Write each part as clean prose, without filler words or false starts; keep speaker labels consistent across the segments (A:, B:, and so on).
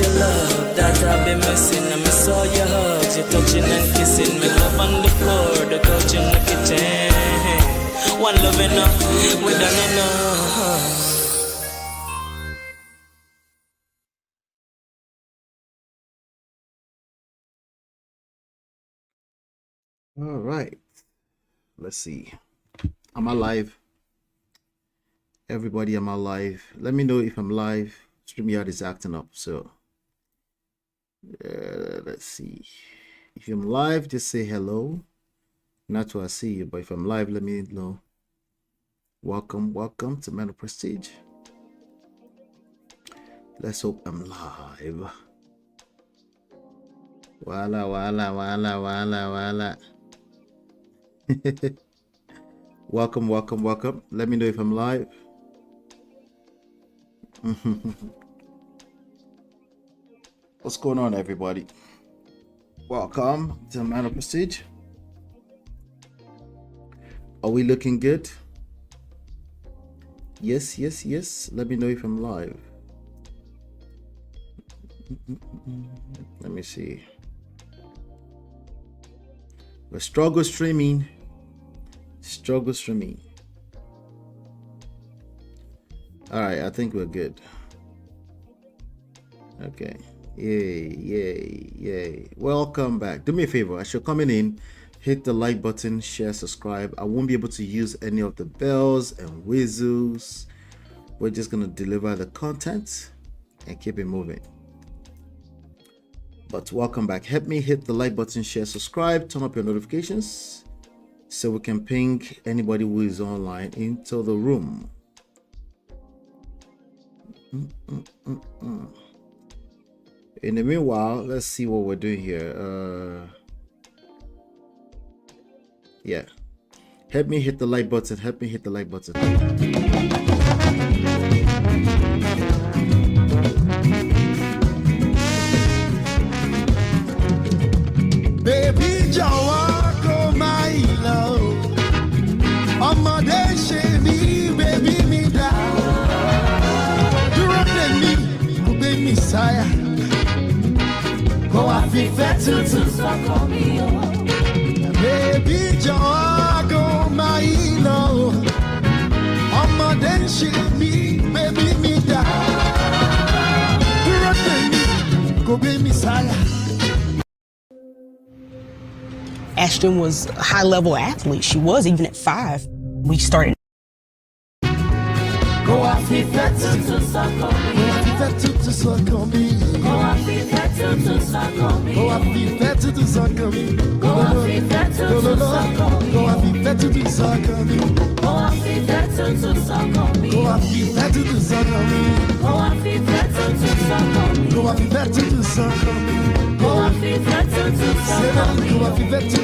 A: your love that I've been missing. I miss all your hugs, your touching and kissing. Me love on the floor, the couch in the kitchen. One love enough, we done enough.
B: All right, let's see. Am I live? Everybody, am I live? Let me know if I'm live. StreamYard is acting up, so let's see. If I'm live, just say hello. Not to I see you, but if I'm live, let me know. Welcome to Men of Prestige. Let's hope I'm live. Voila. Welcome. Let me know if I'm live. What's going on, everybody? Welcome to Man of Prestige. Are we looking good? Yes. Let me know if I'm live. Let me see. We're struggle streaming. All right, I think we're good. Okay. Yay. Welcome back. Do me a favor. As you're coming in, hit the like button, share, subscribe. I won't be able to use any of the bells and whistles. We're just going to deliver the content and keep it moving. But welcome back. Help me hit the like button, share, subscribe, turn up your notifications so we can ping anybody who is online into the room. In the meanwhile, let's see what we're doing here. Yeah. Help me hit the like button.
C: Baby, jọ̀wọ́ kó má lọ. Ọmọdé ṣe mí, baby mi dá. Dúró dè mí, kò gbé mi sáyà. Kó wá fìfẹ́ tútù sọ́kàn mi o. Baby, jọ̀wọ́ kó má lọ. Ọmọdé ṣe mí, baby mi dá. Dúró dè mí, kò gbé mi sáyà.
D: Ashton was a high-level athlete. She was even at 5. We started.
C: Go off the fat to suck on me. Go off the fat to suck on me. Go off the fat to suck on me. Go off the fat to suck on me. Go off the fat to suck on me. Go off the fat to suck on me. Go off the fat to suck on me. Go off the fat to suck on me. Go off the fat to suck on me. Go off the fat to suck on me. Go off the fat to suck on me. Go off the fat to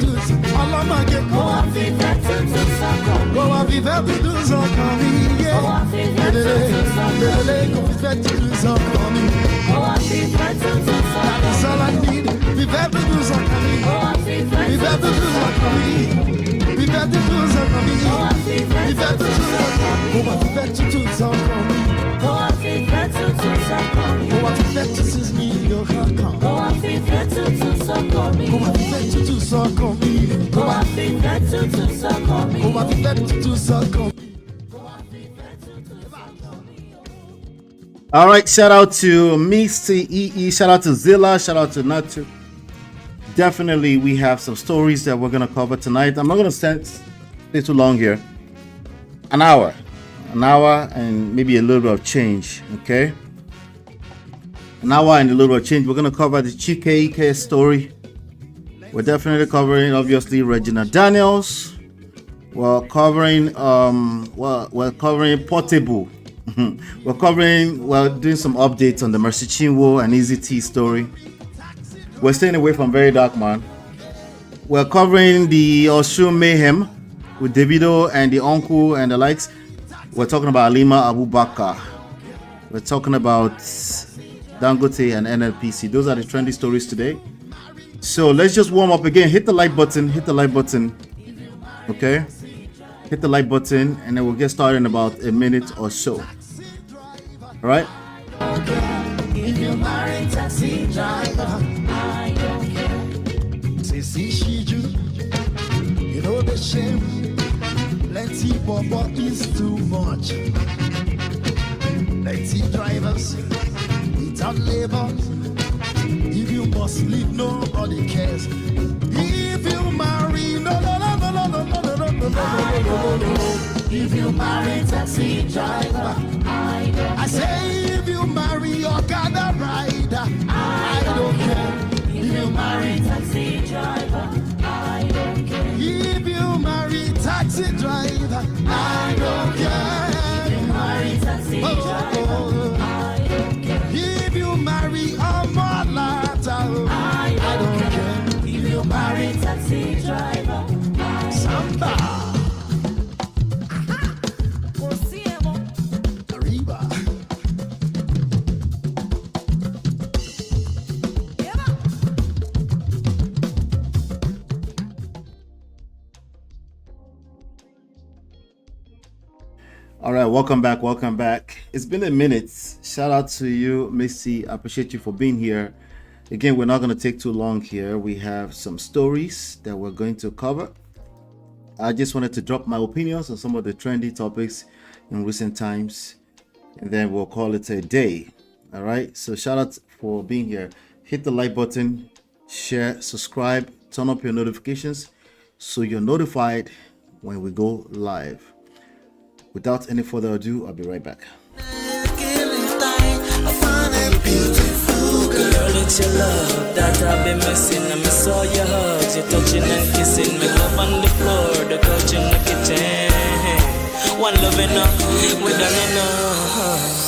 C: all of my get. Go off the fat to suck on me. Go off the fat to suck on me. Go off the fat to suck on me. Go off the fat to suck on me. Go off the fat to suck on me. That's all I need. The fat to suck on me. Go off the fat to suck on me. The fat to suck on me. Go off the fat to suck on me. Go off the fat to suck on me. Go off the fat to suck on me. Go off the fat to suck me. Go off the fat to suck on me. Go off the fat to suck on me. Go off the fat to suck on me. Go off the fat to suck on me.
B: All right, shout out to Mr. EE, shout out to Zilla, shout out to Natu. Definitely, we have some stories that we're gonna cover tonight. I'm not gonna stay too long here. An hour and maybe a little bit of change. Okay, an hour and a little bit of change. We're gonna cover the CHIKA IKE story. We're definitely covering, obviously, Regina Daniels. We're covering Portable. We're doing some updates on the Mercy Chinwo and Easy T story. We're staying away from Very Dark Man. We're covering the OSUN MAYHEM with Davido and the uncle and the likes. We're talking about Halima, Abubakar. We're talking about Dangote and NNPC. Those are the trendy stories today. So let's just warm up again. Hit the like button. Okay? Hit the like button and then we'll get started in about a minute or so. All right?
C: If you marry taxi driver, I don't care. Say, see, she do. You know the shame. Plenty papa is too much. Plenty drivers without labor. If you must leave, nobody cares. If you marry, no. If you marry taxi driver, I say if you marry Okada rider, I don't care. If you marry taxi driver, I don't care. If you marry taxi driver, I don't care. If you marry taxi driver, I don't care. If you marry a mulata, I don't care. If you marry taxi driver, Samba. Arriba.
B: All right, welcome back. It's been a minute. Shout out to you, Missy. I appreciate you for being here. Again, we're not going to take too long here. We have some stories that we're going to cover. I just wanted to drop my opinions on some of the trendy topics in recent times, and then we'll call it a day. All right, so shout out for being here. Hit the like button, share, subscribe, turn up your notifications so you're notified when we go live. Without any further ado, I'll be right back.
A: Girl, it's your love that I've been missing. I miss all your hugs, your touching and kissing. Me love on the floor, the couch in the kitchen. One love enough, we done enough.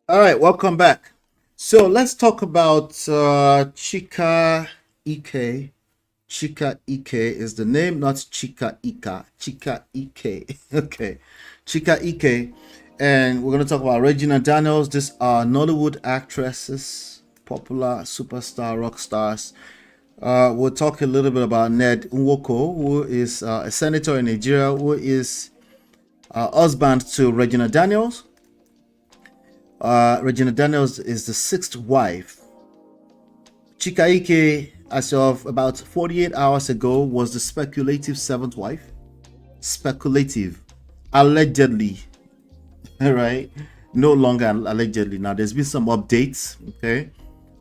B: All right, welcome back. So let's talk about CHIKA IKE. CHIKA IKE is the name, not CHIKA IKE. CHIKA IKE. Okay, CHIKA IKE. And we're going to talk about Regina Daniels. These are Nollywood actresses, popular superstar, rock stars. We'll talk a little bit about NWOKO, who is a senator in Nigeria, who is husband to Regina Daniels. Regina Daniels is the sixth wife. CHIKA IKE, as of about 48 hours ago, was the speculative seventh wife. Speculative. Allegedly. All right, no longer allegedly. Now there's been some updates, okay,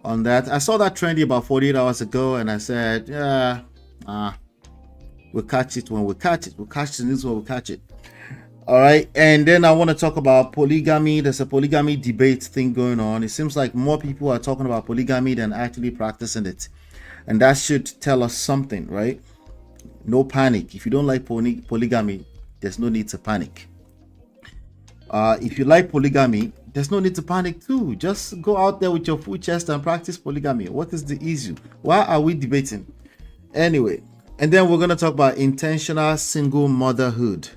B: on that. I saw that trendy about 48 hours ago, and I said, yeah, we'll catch it when we catch it. We'll catch the news when we catch it. All right, and then I want to talk about polygamy. There's a polygamy debate thing going on. It seems like more people are talking about polygamy than actually practicing it, and that should tell us something, right? No panic. If you don't like polygamy, there's no need to panic. If you like polygamy, there's no need to panic too. Just go out there with your full chest and practice polygamy. What is the issue? Why are we debating? Anyway, and then we're going to talk about intentional single motherhood,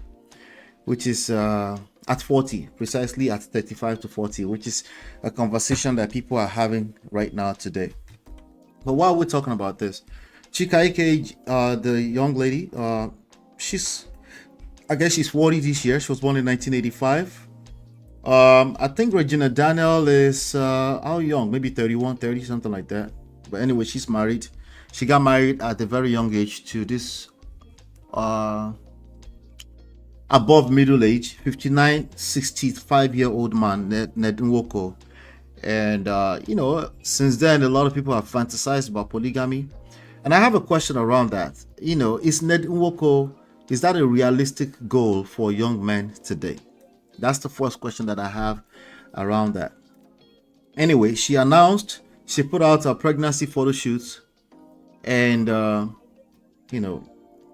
B: which is at 40, precisely at 35 to 40, which is a conversation that people are having right now today. But while we're talking about this, CHIKA IKE, the young lady, I guess she's 40 this year. She was born in 1985. I think Regina Daniel is how young? Maybe 31, 30, something like that. But anyway, she's married. She got married at a very young age to this above middle age, 59, 65-year-old man, NWOKO. And you know, since then, a lot of people have fantasized about polygamy. And I have a question around that. You know, is NWOKO, is that a realistic goal for young men today? That's the first question that I have around that. Anyway, she announced, she put out a pregnancy photo shoot, and you know,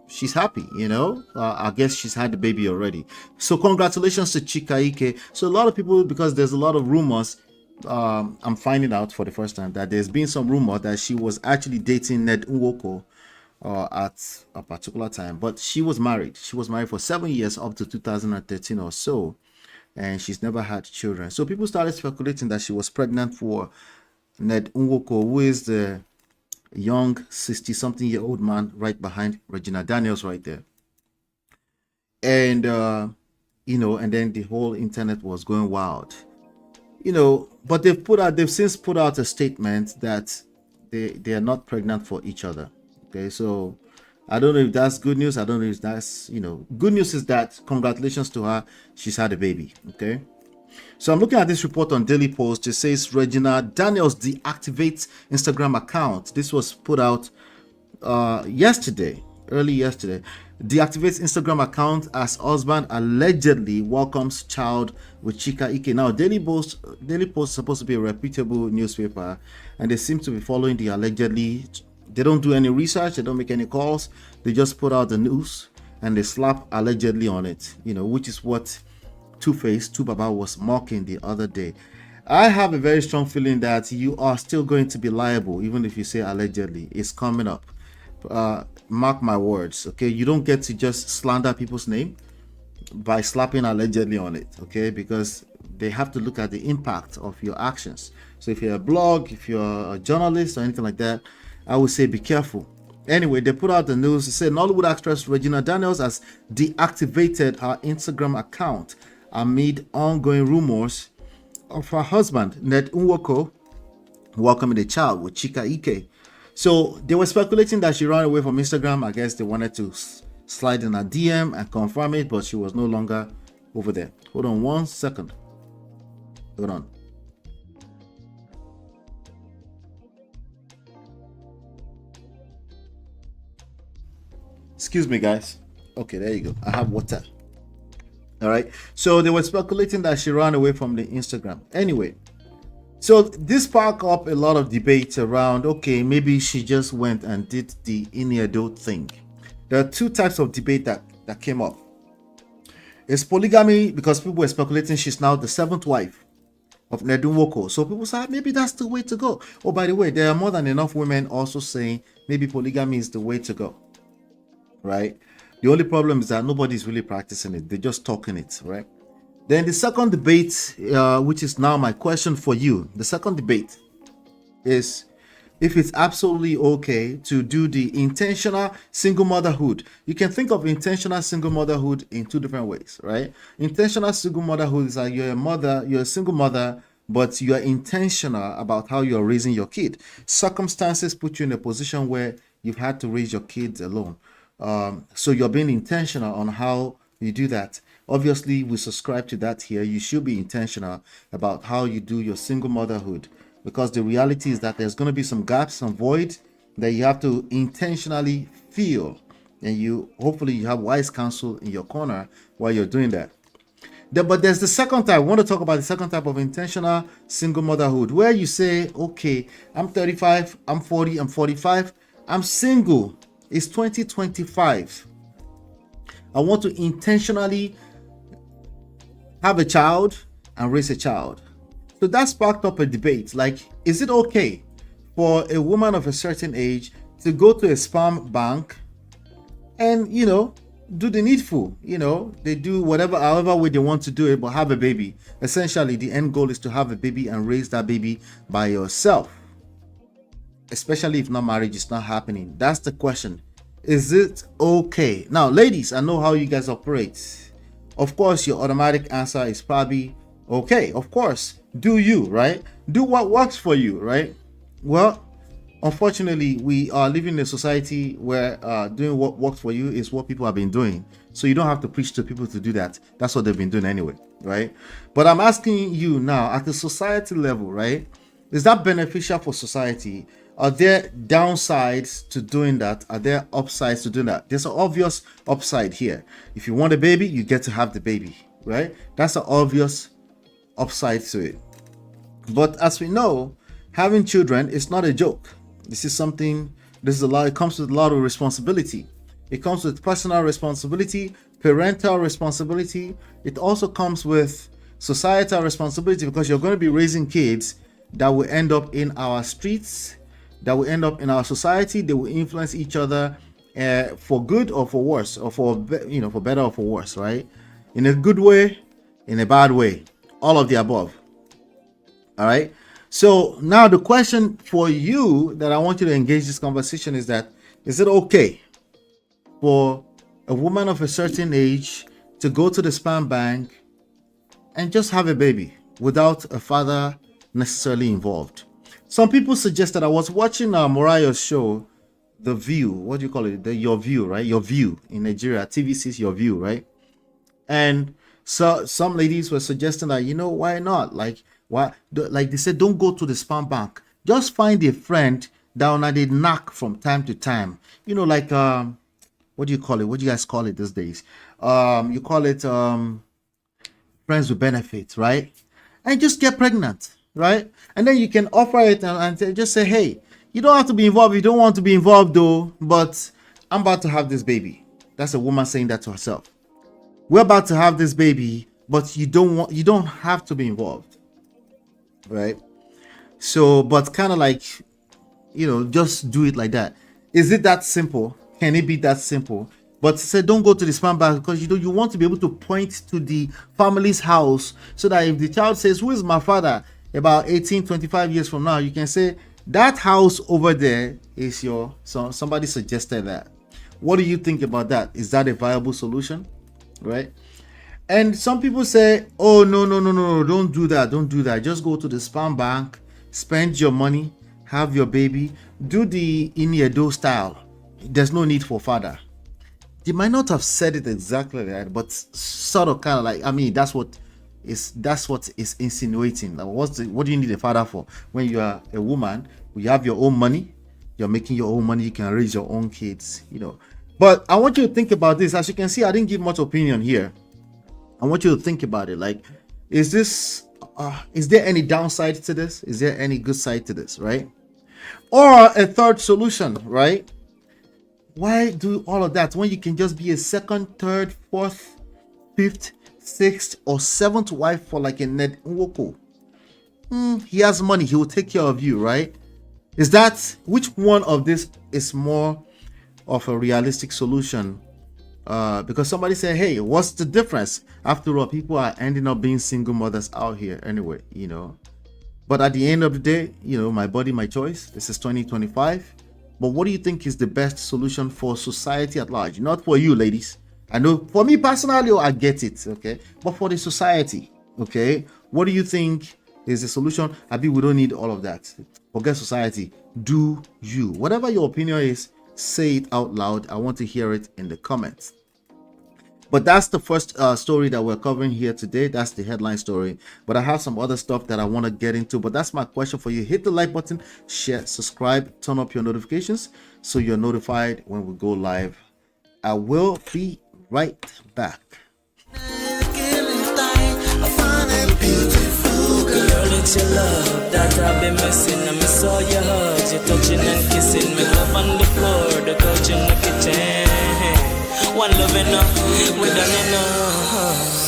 B: she's happy, you know. I guess she's had the baby already. So congratulations to CHIKA IKE. So a lot of people, because there's a lot of rumors, I'm finding out for the first time that there's been some rumor that she was actually dating NWOKO at a particular time, but she was married. She was married for 7 years up to 2013 or so, and she's never had children. So people started speculating that she was pregnant for NWOKO, who is the young 60-something-year-old man right behind Regina Daniels right there. And and then the whole internet was going wild. But they've since put out a statement that they are not pregnant for each other. Okay, so I don't know if that's good news. I don't know if that's, good news is that congratulations to her. She's had a baby. Okay. So I'm looking at this report on Daily Post. It says Regina Daniels deactivates Instagram account. This was put out early yesterday. Deactivates Instagram account as husband allegedly welcomes child with CHIKA IKE. Now, Daily Post is supposed to be a reputable newspaper, and they seem to be following the allegedly. They don't do any research. They don't make any calls. They just put out the news and they slap allegedly on it, which is what Two-Face, Baba was mocking the other day. I have a very strong feeling that you are still going to be liable, even if you say allegedly. It's coming up. Mark my words, okay? You don't get to just slander people's name by slapping allegedly on it, okay? Because they have to look at the impact of your actions. So if you're a blog, if you're a journalist or anything like that, I would say be careful. Anyway, they put out the news. It said Nollywood actress Regina Daniels has deactivated her Instagram account amid ongoing rumors of her husband, NWOKO, welcoming a child with CHIKA IKE. So they were speculating that she ran away from Instagram. I guess they wanted to slide in a DM and confirm it, but she was no longer over there. Hold on 1 second. Hold on. Excuse me, guys. Okay, there you go. I have water. All right. So they were speculating that she ran away from the Instagram. Anyway, so this sparked up a lot of debate around, okay, maybe she just went and did the Iniedo thing. There are two types of debate that came up. It's polygamy, because people were speculating she's now the 7th wife of NWOKO. So people say maybe that's the way to go. Oh, by the way, there are more than enough women also saying maybe polygamy is the way to go. Right? The only problem is that nobody's really practicing it. They're just talking it, right? Then the second debate, which is now my question for you. The second debate is if it's absolutely okay to do the intentional single motherhood. You can think of intentional single motherhood in two different ways, right? Intentional single motherhood is like you're a single mother, but you are intentional about how you're raising your kid. Circumstances put you in a position where you've had to raise your kids alone. So you're being intentional on how you do that. Obviously, we subscribe to that here. You should be intentional about how you do your single motherhood, because the reality is that there's going to be some gaps, some void that you have to intentionally fill, and hopefully you have wise counsel in your corner while you're doing that. But there's the second type. I want to talk about the second type of intentional single motherhood, where you say, okay, I'm 35, I'm 40, I'm 45, I'm single. It's 2025. I want to intentionally have a child and raise a child. So that sparked up a debate. Like, is it okay for a woman of a certain age to go to a sperm bank and, do the needful? They do however way they want to do it, but have a baby. Essentially, the end goal is to have a baby and raise that baby by yourself. Especially if marriage is not happening. That's the question. Is it okay? Now, ladies, I know how you guys operate. Of course, your automatic answer is probably okay. Of course. Do you, right? Do what works for you, right? Well, unfortunately, we are living in a society where doing what works for you is what people have been doing. So you don't have to preach to people to do that. That's what they've been doing anyway, right? But I'm asking you now, at the society level, right? Is that beneficial for society? Are there downsides to doing that? Are there upsides to doing that? There's an obvious upside here. If you want a baby, you get to have the baby, right? That's an obvious upside to it. But as we know, having children is not a joke. It comes with a lot of responsibility. It comes with personal responsibility, parental responsibility. It also comes with societal responsibility, because you're going to be raising kids that will end up in our streets, that will end up in our society. They will influence each other for good or for worse, or for better or for worse, right? In a good way, in a bad way, all of the above. All right. So now the question for you that I want you to engage this conversation is that, is it okay for a woman of a certain age to go to the sperm bank and just have a baby without a father necessarily involved. Some people suggested, I was watching Mariah's show, The View. What do you call it? Your View, right? Your View in Nigeria. TVC's Your View, right? And so some ladies were suggesting that, why not? Like, why? Like they said, don't go to the sperm bank. Just find a friend down at the knock from time to time. Like what do you call it? What do you guys call it these days? You call it friends with benefits, right? And just get pregnant, right? And then you can offer it and just say, hey, you don't have to be involved. You don't want to be involved though, but I'm about to have this baby. That's a woman saying that to herself. We're about to have this baby, but you don't have to be involved, right? So, but kind of like, just do it like that. Is it that simple? Can it be that simple? But say don't go to the sperm bank because you want to be able to point to the family's house so that if the child says, who is my father? About 25 years from now, you can say that house over there is your son. Somebody suggested that. What do you think about that? Is that a viable solution? Right? And some people say, oh, no, don't do that. Just go to the sperm bank, spend your money, have your baby, do the Iniedo style. There's no need for father. They might not have said it exactly like that, but sort of kind of like, that's what is insinuating. Like, what do you need a father for? When you are a woman, you have your own money, you're making your own money, you can raise your own kids, But I want you to think about this. As you can see, I didn't give much opinion here. I want you to think about it. Like, is there any downside to this? Is there any good side to this, right? Or a third solution, right? Why do all of that when you can just be a second, third, fourth, fifth, sixth, or seventh wife for like a NWOKO? He has money. He will take care of you, right? Which one of this is more of a realistic solution? Because somebody said, hey, what's the difference? After all, people are ending up being single mothers out here anyway, But at the end of the day, my body, my choice. This is 2025. But what do you think is the best solution for society at large? Not for you, ladies. I know for me personally, I get it, okay? But for the society, okay? What do you think is the solution? We don't need all of that. Forget society. Do you. Whatever your opinion is, say it out loud. I want to hear it in the comments. But that's the first story that we're covering here today. That's the headline story. But I have some other stuff that I want to get into. But that's my question for you. Hit the like button, share, subscribe, turn up your notifications so you're notified when we go live. I will be right back.
A: Girl, it's your love that I've been missing. I miss all your hugs, your touching and kissing. Me love on the floor, the couch in the kitchen. One love enough, we done enough.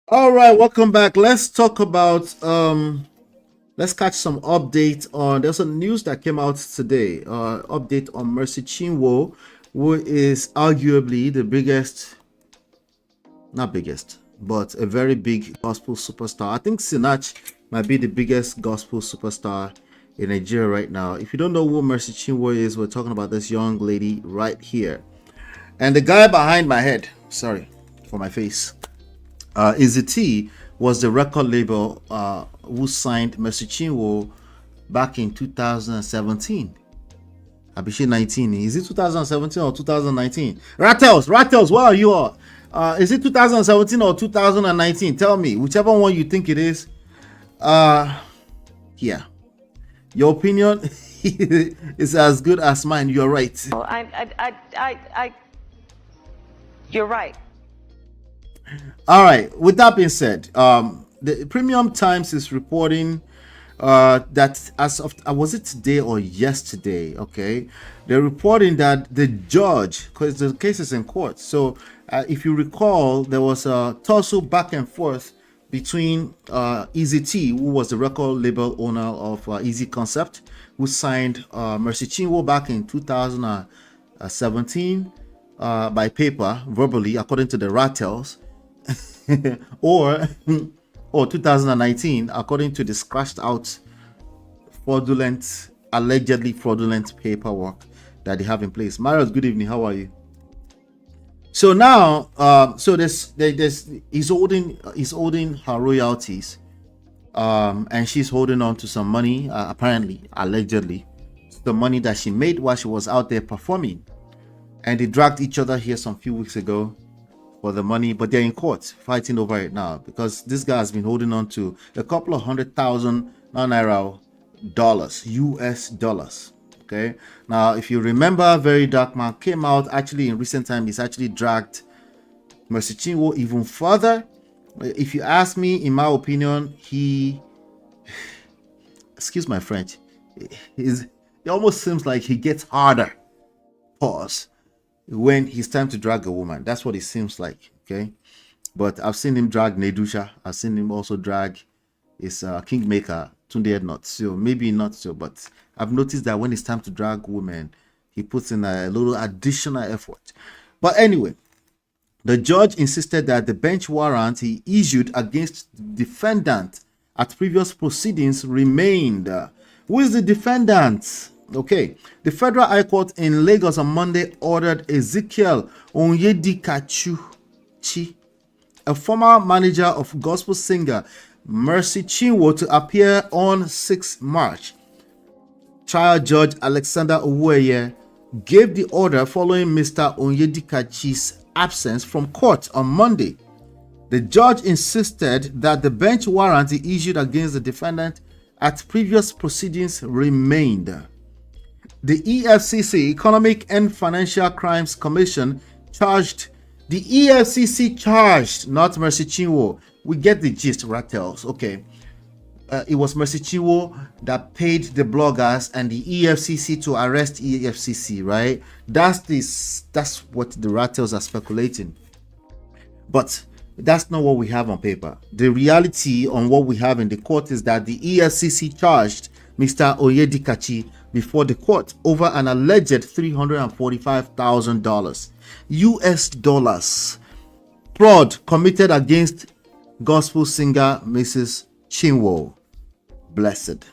B: All right, welcome back. Let's talk about let's catch some update on. There's some news that came out today. Update on Mercy Chinwo, who is arguably the biggest, not biggest, but a very big gospel superstar. I think Sinach might be the biggest gospel superstar in Nigeria right now. If you don't know who Mercy Chinwo is, we're talking about this young lady right here. And the guy behind my head, sorry for my face, Izzy T was the record label who signed Mercy Chinwo back in 2017. Abishi 19. Is it 2017 or 2019? Rattles, where are you all? Is it 2017 or 2019? Tell me, whichever one you think it is. Yeah. Your opinion is as good as mine. You're right.
E: Oh, you're right.
B: All right. With that being said, the Premium Times is reporting that as of was it today or yesterday? Okay, they're reporting that the judge, because the case is in court. So if you recall, there was a tussle back and forth between Izzy T, who was the record label owner of Easy Concept, who signed Mercy Chinwo back in 2017 by paper, verbally, according to the Rattles, or 2019, according to the scratched out allegedly fraudulent paperwork that they have in place. Marius, good evening. How are you? So now, so there's he's holding her royalties, and she's holding on to some money, apparently, allegedly, the money that she made while she was out there performing. And they dragged each other here some few weeks ago for the money, but they're in court fighting over it now because this guy has been holding on to a couple of $100,000 naira dollars, US dollars. Okay, now if you remember, Very Dark Man came out actually in recent time. He's actually dragged Mercy Chinwo even further. If you ask me, in my opinion, he, excuse my French, it almost seems like he gets harder, pause, when it's time to drag a woman. That's what it seems like. Okay, but I've seen him drag Nedusha. I've seen him also drag his Kingmaker Tunde. Not so, maybe not so, but I've noticed that when it's time to drag women, he puts in a little additional effort. But anyway, the judge insisted that the bench warrant he issued against the defendant at previous proceedings remained. Who is the defendant? Okay, the Federal High Court in Lagos on Monday ordered Ezekiel Onyedikachi, a former manager of gospel singer Mercy Chinwo, to appear on 6 March. Trial Judge Alexander Owueye gave the order following Mr. Onyedikachi's absence from court on Monday. The judge insisted that the bench warrant he issued against the defendant at previous proceedings remained. The EFCC, Economic and Financial Crimes Commission, charged not Mercy Chinwo. We get the gist, Rattles. Okay. It was Mercy Chinwo that paid the bloggers and the EFCC to arrest EFCC, right? That's what the Rattles are speculating. But that's not what we have on paper. The reality on what we have in the court is that the EFCC charged Mr. Onyedikachi before the court over an alleged $345,000 US dollars fraud committed against gospel singer Mrs. Chinwo. Blessed.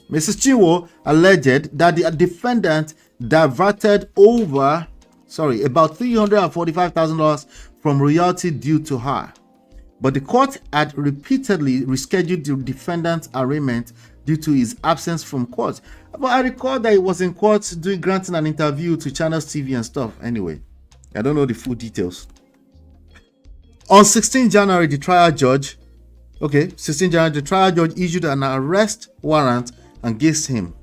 B: Mrs. Chinwo alleged that the defendant diverted about $345,000 from royalty due to her. But the court had repeatedly rescheduled the defendant's arraignment due to his absence from court. But I recall that he was in court granting an interview to Channels TV and stuff. Anyway, I don't know the full details. On 16 January, the trial judge issued an arrest warrant against him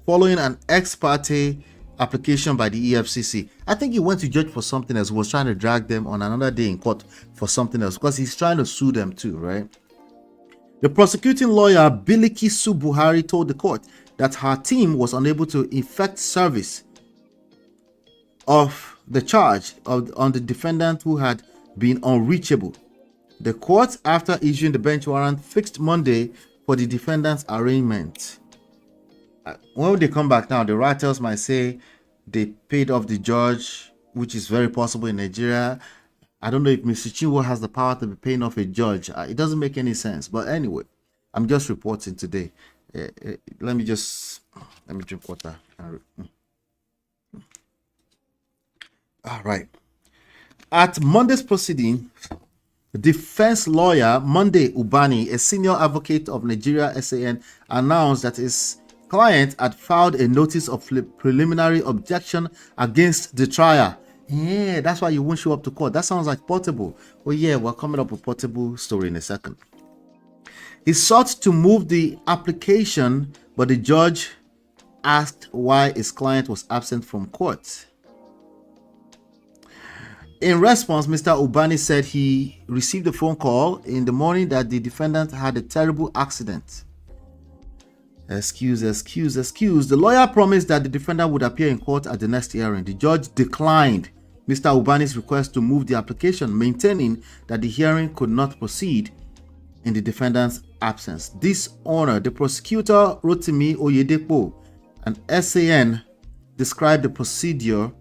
B: following an ex parte application by the EFCC. I think he went to judge for something else. He was trying to drag them on another day in court for something else because he's trying to sue them too, right? The prosecuting lawyer Bilikisu Buhari told the court that her team was unable to effect service of the charge on the defendant who had been unreachable. The court, after issuing the bench warrant, fixed Monday for the defendant's arraignment. When they come back now, the writers might say they paid off the judge, which is very possible in Nigeria. I don't know if Mr. Chinwo has the power to be paying off a judge. It doesn't make any sense. But anyway, I'm just reporting today. Let me drink water. All right. At Monday's proceeding, defense lawyer Monday Ubani, a senior advocate of Nigeria SAN, announced that his client had filed a notice of preliminary objection against the trial. Yeah, that's why you won't show up to court. That sounds like Portable. Oh yeah, we're coming up with Portable story in a second. He sought to move the application, but the judge asked why his client was absent from court. In response, Mr. Ubani said he received a phone call in the morning that the defendant had a terrible accident. Excuse. The lawyer promised that the defendant would appear in court at the next hearing. The judge declined Mr. Ubani's request to move the application, maintaining that the hearing could not proceed in the defendant's absence. This honor, the prosecutor Rotimi Oyedepo, an SAN, described the procedure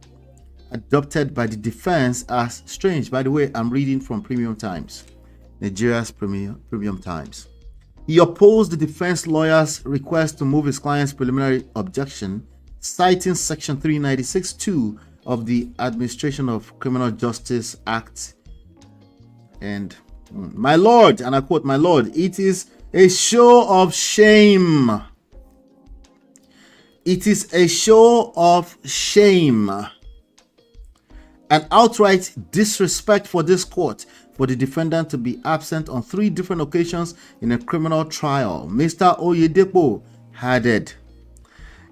B: adopted by the defense as strange. By the way, I'm reading from Premium Times, Nigeria's Premium Times. He opposed the defense lawyer's request to move his client's preliminary objection, citing Section 396(2) of the Administration of Criminal Justice Act. And my lord, and I quote, my lord, it is a show of shame. It is a show of shame. An outright disrespect for this court for the defendant to be absent on 3 different occasions in a criminal trial, Mr. Oyedepo added.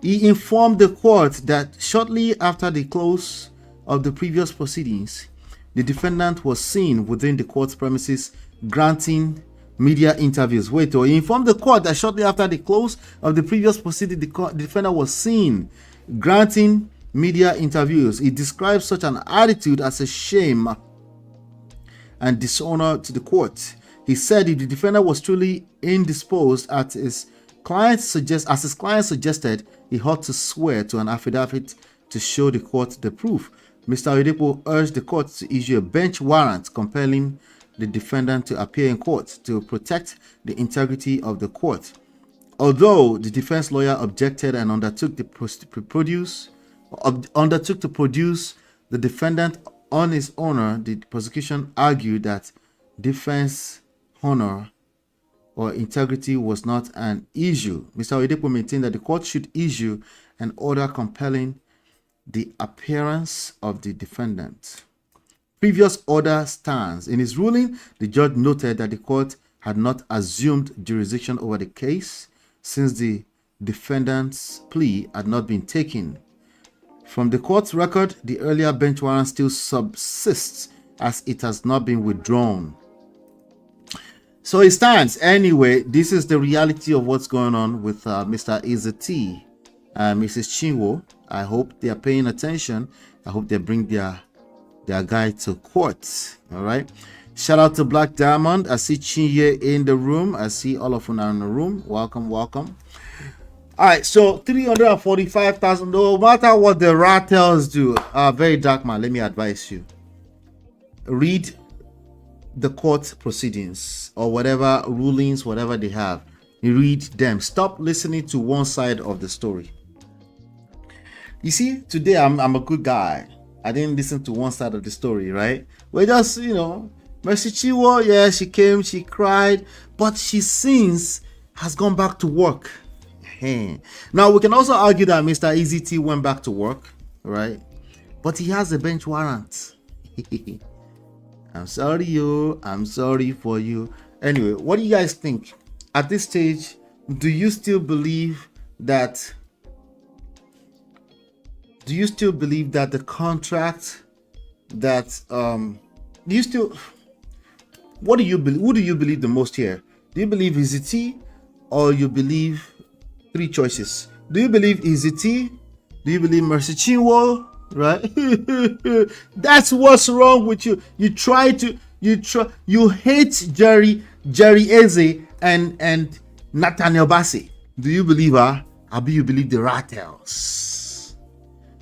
B: He informed the court that shortly after the close of the previous proceedings, the defendant was seen within the court's premises granting media interviews. He informed the court that shortly after the close of the previous proceeding, the defendant was seen granting media interviews. He described such an attitude as a shame and dishonor to the court. He said if the defendant was truly indisposed as his client suggested, he ought to swear to an affidavit to show the court the proof. Mr. Oyedepo urged the court to issue a bench warrant compelling the defendant to appear in court to protect the integrity of the court. Although the defense lawyer objected and undertook to produce the defendant on his honor, the prosecution argued that defense honor or integrity was not an issue. Mr. Oyedepo maintained that the court should issue an order compelling the appearance of the defendant. Previous order stands. In his ruling, the judge noted that the court had not assumed jurisdiction over the case since the defendant's plea had not been taken. From the court's record, the earlier bench warrant still subsists as it has not been withdrawn. So it stands. Anyway, this is the reality of what's going on with Mr. Izati and Mrs. Chinwo. I hope they are paying attention. I hope they bring their guy to court. All right. Shout out to Black Diamond. I see Chinye in the room. I see all of you are in the room. Welcome, welcome. All right. So 345,000. No matter what the rattles do, very dark man. Let me advise you. Read the court proceedings or whatever rulings, whatever they have. You read them. Stop listening to one side of the story. You see, today I'm a good guy. I didn't listen to one side of the story, right? We're just, Mercy Chinwo, yeah, she came, she cried, but she since has gone back to work. Now, we can also argue that Mr. EZT went back to work, right? But he has a bench warrant. I'm sorry, I'm sorry for you. Anyway, what do you guys think? At this stage, do you still believe that the contract that what do you believe? Who do you believe the most here? Do you believe EZT or you believe 3 choices? Do you believe EZT? Do you believe Mercy Chinwo? Right? That's what's wrong with you. You hate Jerry Eze and Nathaniel Bassey. Do you believe her? Or do you believe the Rattles?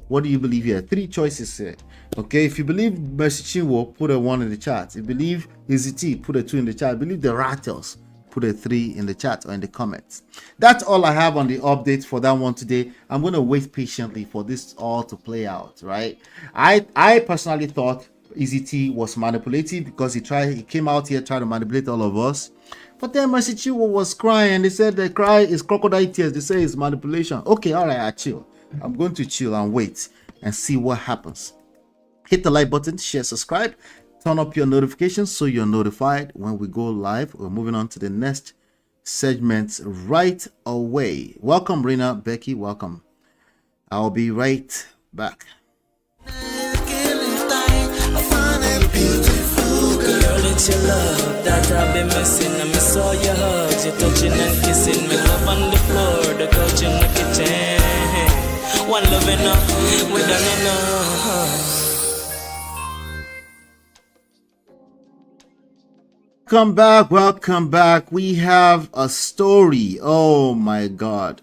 B: What do you believe here? 3 choices here. Okay, if you believe Mercy Chinwo, put a 1 in the chat. If you believe EZT, put a 2 in the chat. If you believe the Rattles, put a 3 in the chat or in the comments. That's all I have on the update for that one today. I'm going to wait patiently for this all to play out, right? I personally thought EZT was manipulative because he came out here trying to manipulate all of us. But then Mercy Chinwo was crying. They said the cry is crocodile tears. They say it's manipulation. Okay, all right, I chill. I'm going to chill and wait and see what happens. Hit the like button, share, subscribe, turn up your notifications so you're notified when we go live. We're moving on to the next segment right away. Welcome, Rena, Becky, welcome. I'll be right back.
A: Girl, it's your love that I've been missing. I miss all your hugs, your touching and kissing. Me love on the floor, the couch in the kitchen. One love enough, we done enough.
B: Welcome back. We have a story. Oh my god.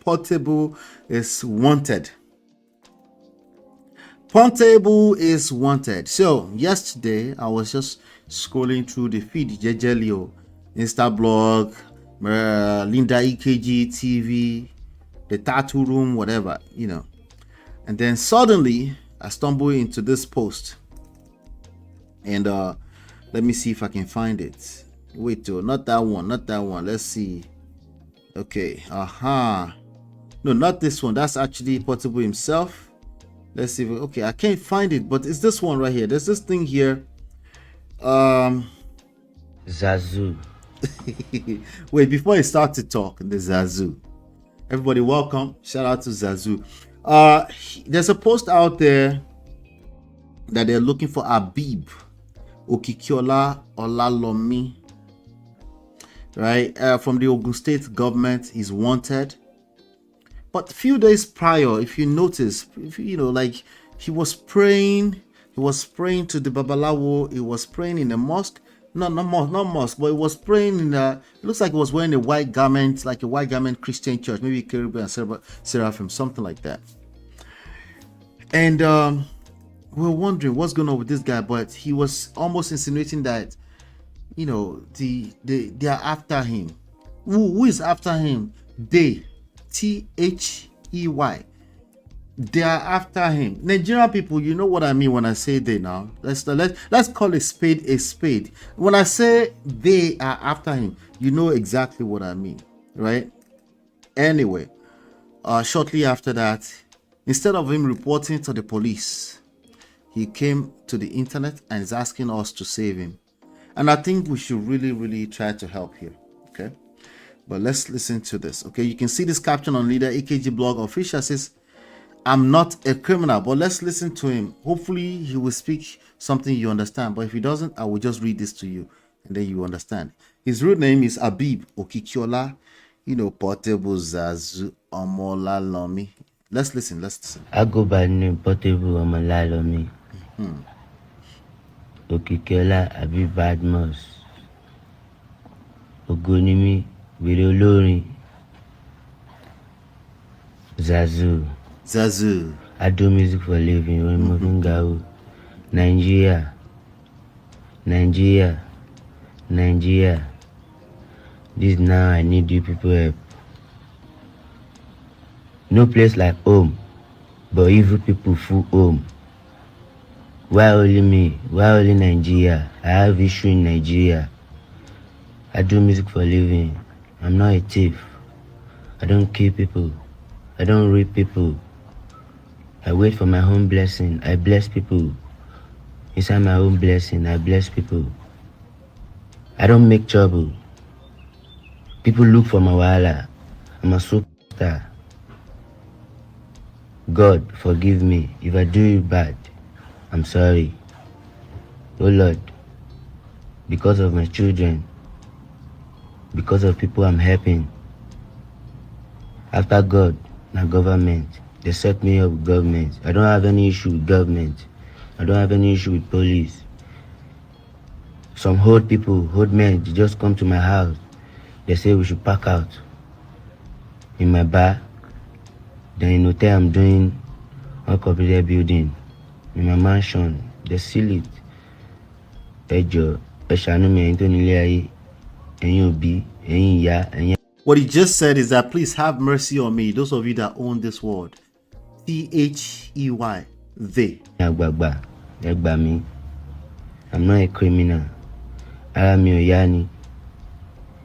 B: Portable is wanted. Portable is wanted. So yesterday I was just scrolling through the feed, Jejelio, Insta blog, Linda EKG TV, the tattoo room, whatever, you know. And then suddenly I stumble into this post, and let me see if I can find it. Wait, not that one, not that one. Let's see. Okay, no, not this one. That's actually Portable himself. Let's see. Okay, I can't find it, but it's this one right here. There's this thing here.
F: Zazu.
B: Wait, before I start to talk, the Zazu. Everybody, welcome. Shout out to Zazu. There's a post out there that they're looking for Abib Okikiola Olalomi, right? From the Ogun State government. He's wanted. But a few days prior, if you notice, like he was praying to the Babalawo. He was praying in a mosque. Not mosque, but he was praying in it looks like he was wearing a white garment, like a white garment Christian church, maybe Caribbean Seraphim, something like that. And we were wondering what's going on with this guy, but he was almost insinuating that, they are after him. Who is after him? They, They. They are after him. Nigerian people, you know what I mean when I say they now. Let's call a spade a spade. When I say they are after him, you know exactly what I mean, right? Anyway, shortly after that, instead of him reporting to the police, he came to the internet and is asking us to save him. And I think we should really, really try to help here, okay? But let's listen to this, okay? You can see this caption on Leader AKG blog official says, "I'm not a criminal," but let's listen to him. Hopefully he will speak something you understand, but if he doesn't, I will just read this to you and then you understand. His real name is Abib Okikiola, Portable Zazu Omolalomi. Let's listen.
F: I go by name Portable Omolalomi. Okikiola Abib Badmos. Ogunimi Virolori. Zazu. I do music for a living. Nigeria. This now I need you people help. No place like home, but evil people full home. Why only me? Why only Nigeria? I have issue in Nigeria. I do music for a living. I'm not a thief. I don't kill people. I don't rape people. I wait for my own blessing. I bless people. Inside my own blessing, I bless people. I don't make trouble. People look for my wahala. I'm a superstar. God, forgive me. If I do you bad, I'm sorry. Oh Lord, because of my children, because of people I'm helping. After God, my government. They set me up with government. I don't have any issue with government. I don't have any issue with police. Some old people, old men, they just come to my house. They say we should pack out in my bar. Then in hotel I'm doing uncompleted building. In my mansion, they seal it.
B: What he just said is that please have mercy on me, those of you that own this word. They. They.
F: I'm not a criminal. I'm Oyani.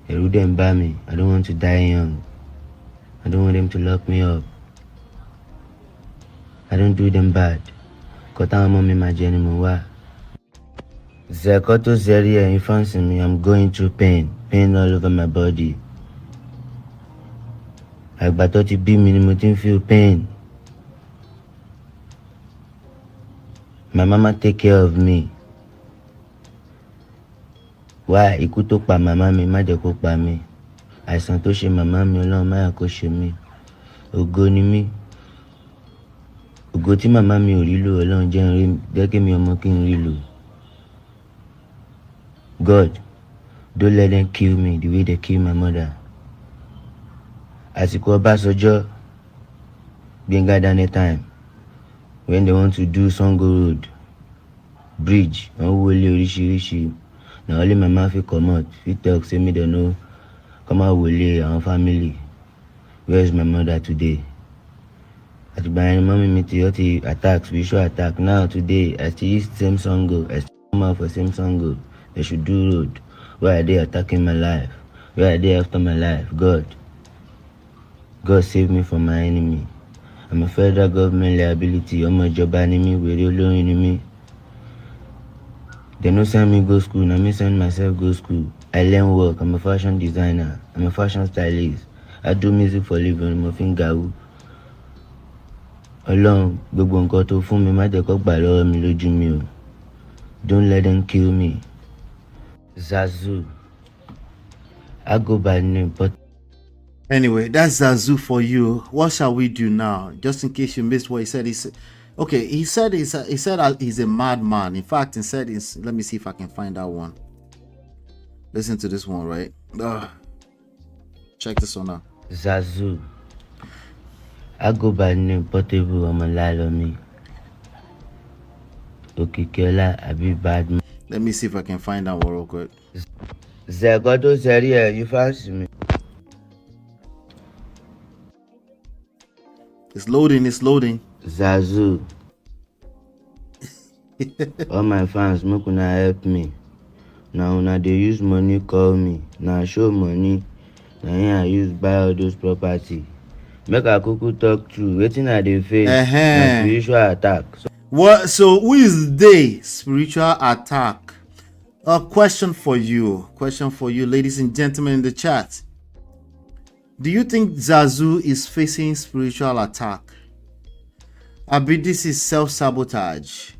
F: I don't want to die young. I don't want them to lock me up. I don't do them bad. Zekoto Zeria infants in me, I'm going through pain all over my body. I thought it be minimum feel pain. My mama take care of me. Why? He could talk by my mommy, my cook by me. I sent to my mommy alone, my coach me. Ogunimi. Ogoti my mommy Rilo alone, Jen, they gave me a mocking Rilo. God, don't let them kill me the way they kill my mother. As you go back sojo, being God any time. When they want to do Songo Road, bridge, and rishi. Now only my mouth will come out. If talk, say me they know, come out will our family. Where is my mother today? At my mommy meteority attack, spiritual attack. Now today, I still use same song go. I still come out for same song go. They should do road. Why are they attacking my life? Why are they after my life? God save me from my enemy. I'm a federal government liability. I'm a job enemy. We're alone enemy. They no send me go school. Now me send myself go school. I learn work. I'm a fashion designer. I'm a fashion stylist. I do music for living. I'm a finger. Along, gbogbo nǹkan tó fún mi má jẹ́ kó gbà lọ́wọ́ mi lójú mi o. Don't let them kill me. Zazu. I go by name, but
B: Anyway, that's Zazu for you. What shall we do now? Just in case you missed what he said. He said he's a madman. In fact, he said let me see if I can find that one. Listen to this one, right? Check this one out.
F: Zazu. I go by name Portable. I'm a lie on me. Okay, Kela, I be bad man.
B: Let me see if I can find that one real quick.
F: Zegodo Seria, you fancy me?
B: It's loading.
F: Zazu. All my fans, make una help me. Now they use money call me. Now show money. Now I use buy all those property. Make a cuckoo talk true. Waiting at the face. Spiritual attack.
B: What? So who is they? Spiritual attack. A question for you, ladies and gentlemen in the chat. Do you think Zazu is facing spiritual attack? This is self-sabotage.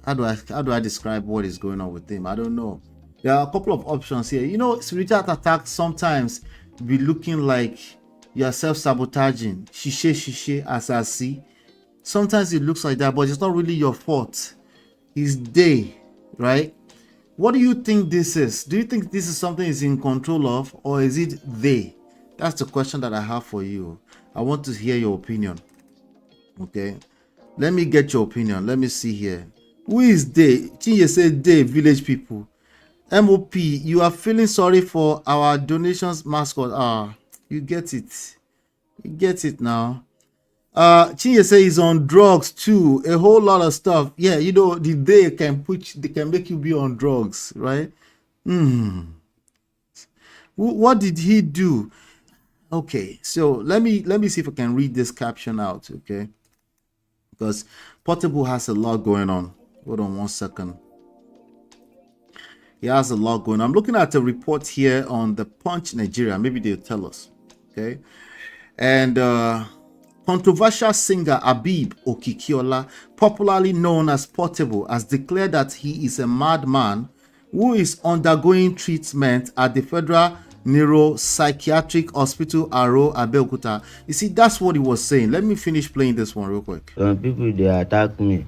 B: How do I describe what is going on with him? I don't know. There are a couple of options here. You know, spiritual attack sometimes be looking like you're self-sabotaging. Shishe, as I see. Sometimes it looks like that, but it's not really your fault. It's they, right? What do you think this is? Do you think this is something he's in control of, or is it they? That's the question that I have for you. I want to hear your opinion. Okay, let me get your opinion. Let me see here. Who is they? Chinye said they, village people. MOP, you are feeling sorry for our donations mascot. You get it. You get it now. Chinye say he's on drugs too. A whole lot of stuff. Yeah, you know, they can make you be on drugs, right? What did he do? Okay, so let me see if I can read this caption out, okay? Because Portable has a lot going on. Hold on 1 second. He has a lot going on. I'm looking at a report here on the Punch Nigeria. Maybe they'll tell us, okay? And controversial singer Abib Okikiola, popularly known as Portable, has declared that he is a madman who is undergoing treatment at the Federal Psychiatric Hospital, Aro, Abeokuta. You see, that's what he was saying. Let me finish playing this one real quick.
F: Some people, they attack me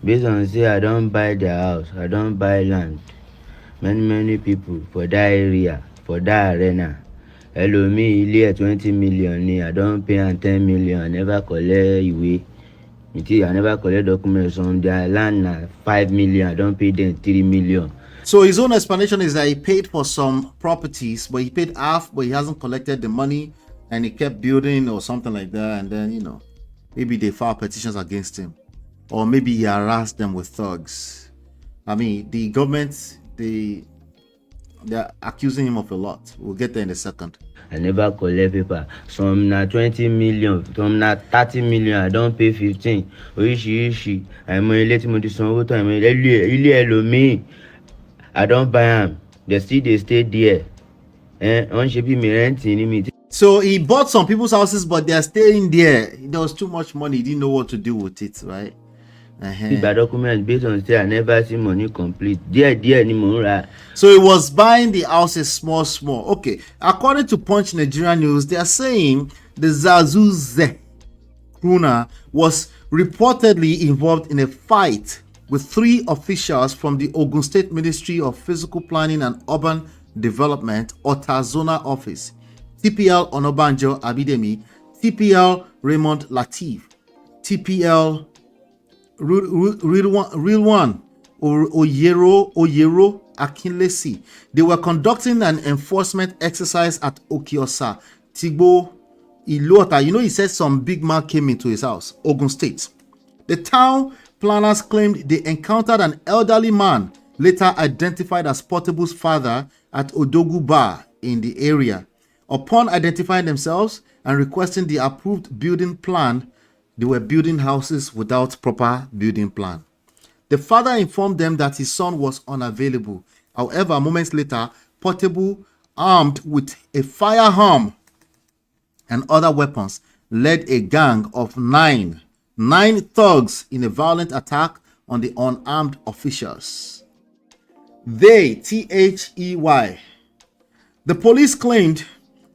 F: based on say I don't buy their house, I don't buy land. Many people for that area, for that arena. Hello, me, ilé 20 million, I don't pay 10 million, I never collect away. I never collect documents on their land, 5 million, I don't pay them 3 million.
B: So his own explanation is that he paid for some properties, but he paid half, but he hasn't collected the money, and he kept building or something like that, and then, you know, maybe they filed petitions against him, or maybe he harassed them with thugs. I mean, the government, they're accusing him of a lot. We'll get there in a second.
F: I never collect paper. Some na 20 million, some na 30 million, I don't pay 15. Oishi. I'm a little more distant time. Me. I don't buy them. They stay there.
B: So he bought some people's houses, but they're staying there. There was too much money. He didn't know what to do with it, right?
F: By documents based on say I never see money complete.
B: So he was buying the houses small. Okay. According to Punch Nigeria News, they are saying the Zazu Kruna was reportedly involved in a fight with 3 officials from the Ogun State Ministry of Physical Planning and Urban Development, Otazona Office, TPL Onobanjo Abidemi, TPL Raymond Latif, TPL Real One Oyero Akinlesi. They were conducting an enforcement exercise at Okiosa Tigbo, Ilota. You know, he said some big man came into his house, Ogun State. The town planners claimed they encountered an elderly man, later identified as Portable's father, at Odogu Bar in the area. Upon identifying themselves and requesting the approved building plan, they were building houses without proper building plan. The father informed them that his son was unavailable. However, moments later, Portable, armed with a firearm and other weapons, led a gang of nine thugs in a violent attack on the unarmed officials. They, They, the police claimed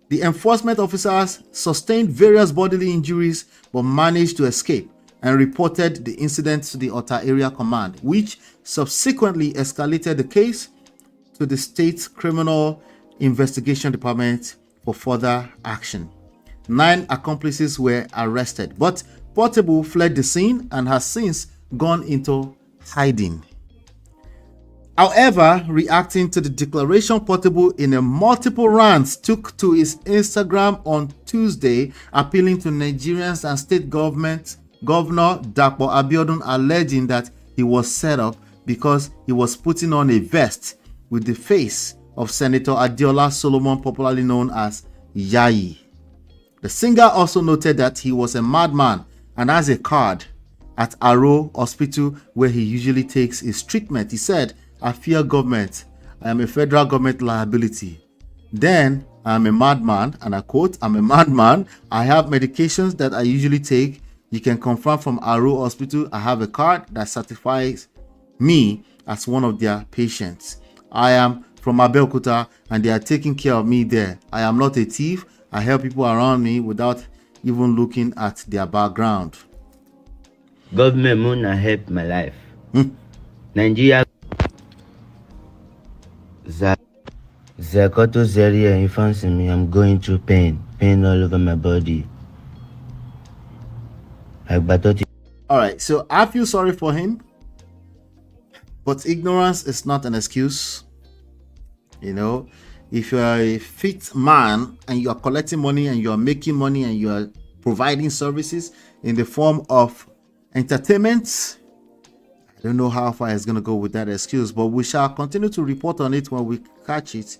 B: the enforcement officers sustained various bodily injuries but managed to escape and reported the incident to the Ota Area Command, which subsequently escalated the case to the State Criminal Investigation Department for further action. 9 accomplices were arrested, but Portable fled the scene and has since gone into hiding. However, reacting to the declaration, Portable in a multiple rants took to his Instagram on Tuesday, appealing to Nigerians and state Governor Dapo Abiodun, alleging that he was set up because he was putting on a vest with the face of Senator Adeola Solomon, popularly known as Yayi. The singer also noted that he was a madman and has a card at Aro Hospital where he usually takes his treatment. He said, "I fear government. I am a federal government liability. Then I am a madman," and I quote, "I'm a madman. I have medications that I usually take. You can confirm from Aro Hospital. I have a card that certifies me as one of their patients. I am from Abeokuta and they are taking care of me there. I am not a thief. I help people around me without even looking at their background."
F: Government Muna help my life. Nigeria Zakoto Zeria infancy me. I'm going through pain all over my body.
B: All right, so I feel sorry for him, but ignorance is not an excuse. You know, if you are a fit man and you are collecting money and you are making money and you are providing services in the form of entertainment, I don't know how far it's going to go with that excuse, but we shall continue to report on it when we catch it.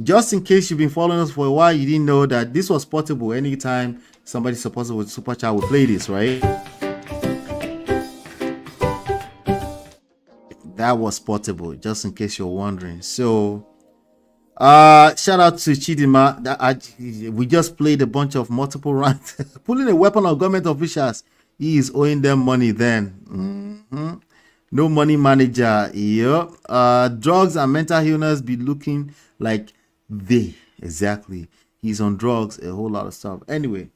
B: Just in case you've been following us for a while, you didn't know that this was Portable. Anytime somebody supports with Super Chat, we play this, right? That was Portable, just in case you're wondering. So, shout out to Chidima. We just played a bunch of multiple rounds. Pulling a weapon on government officials. He is owing them money then. No money manager. Yeah. Drugs and mental illness be looking like they. Exactly. He's on drugs, a whole lot of stuff. Anyway,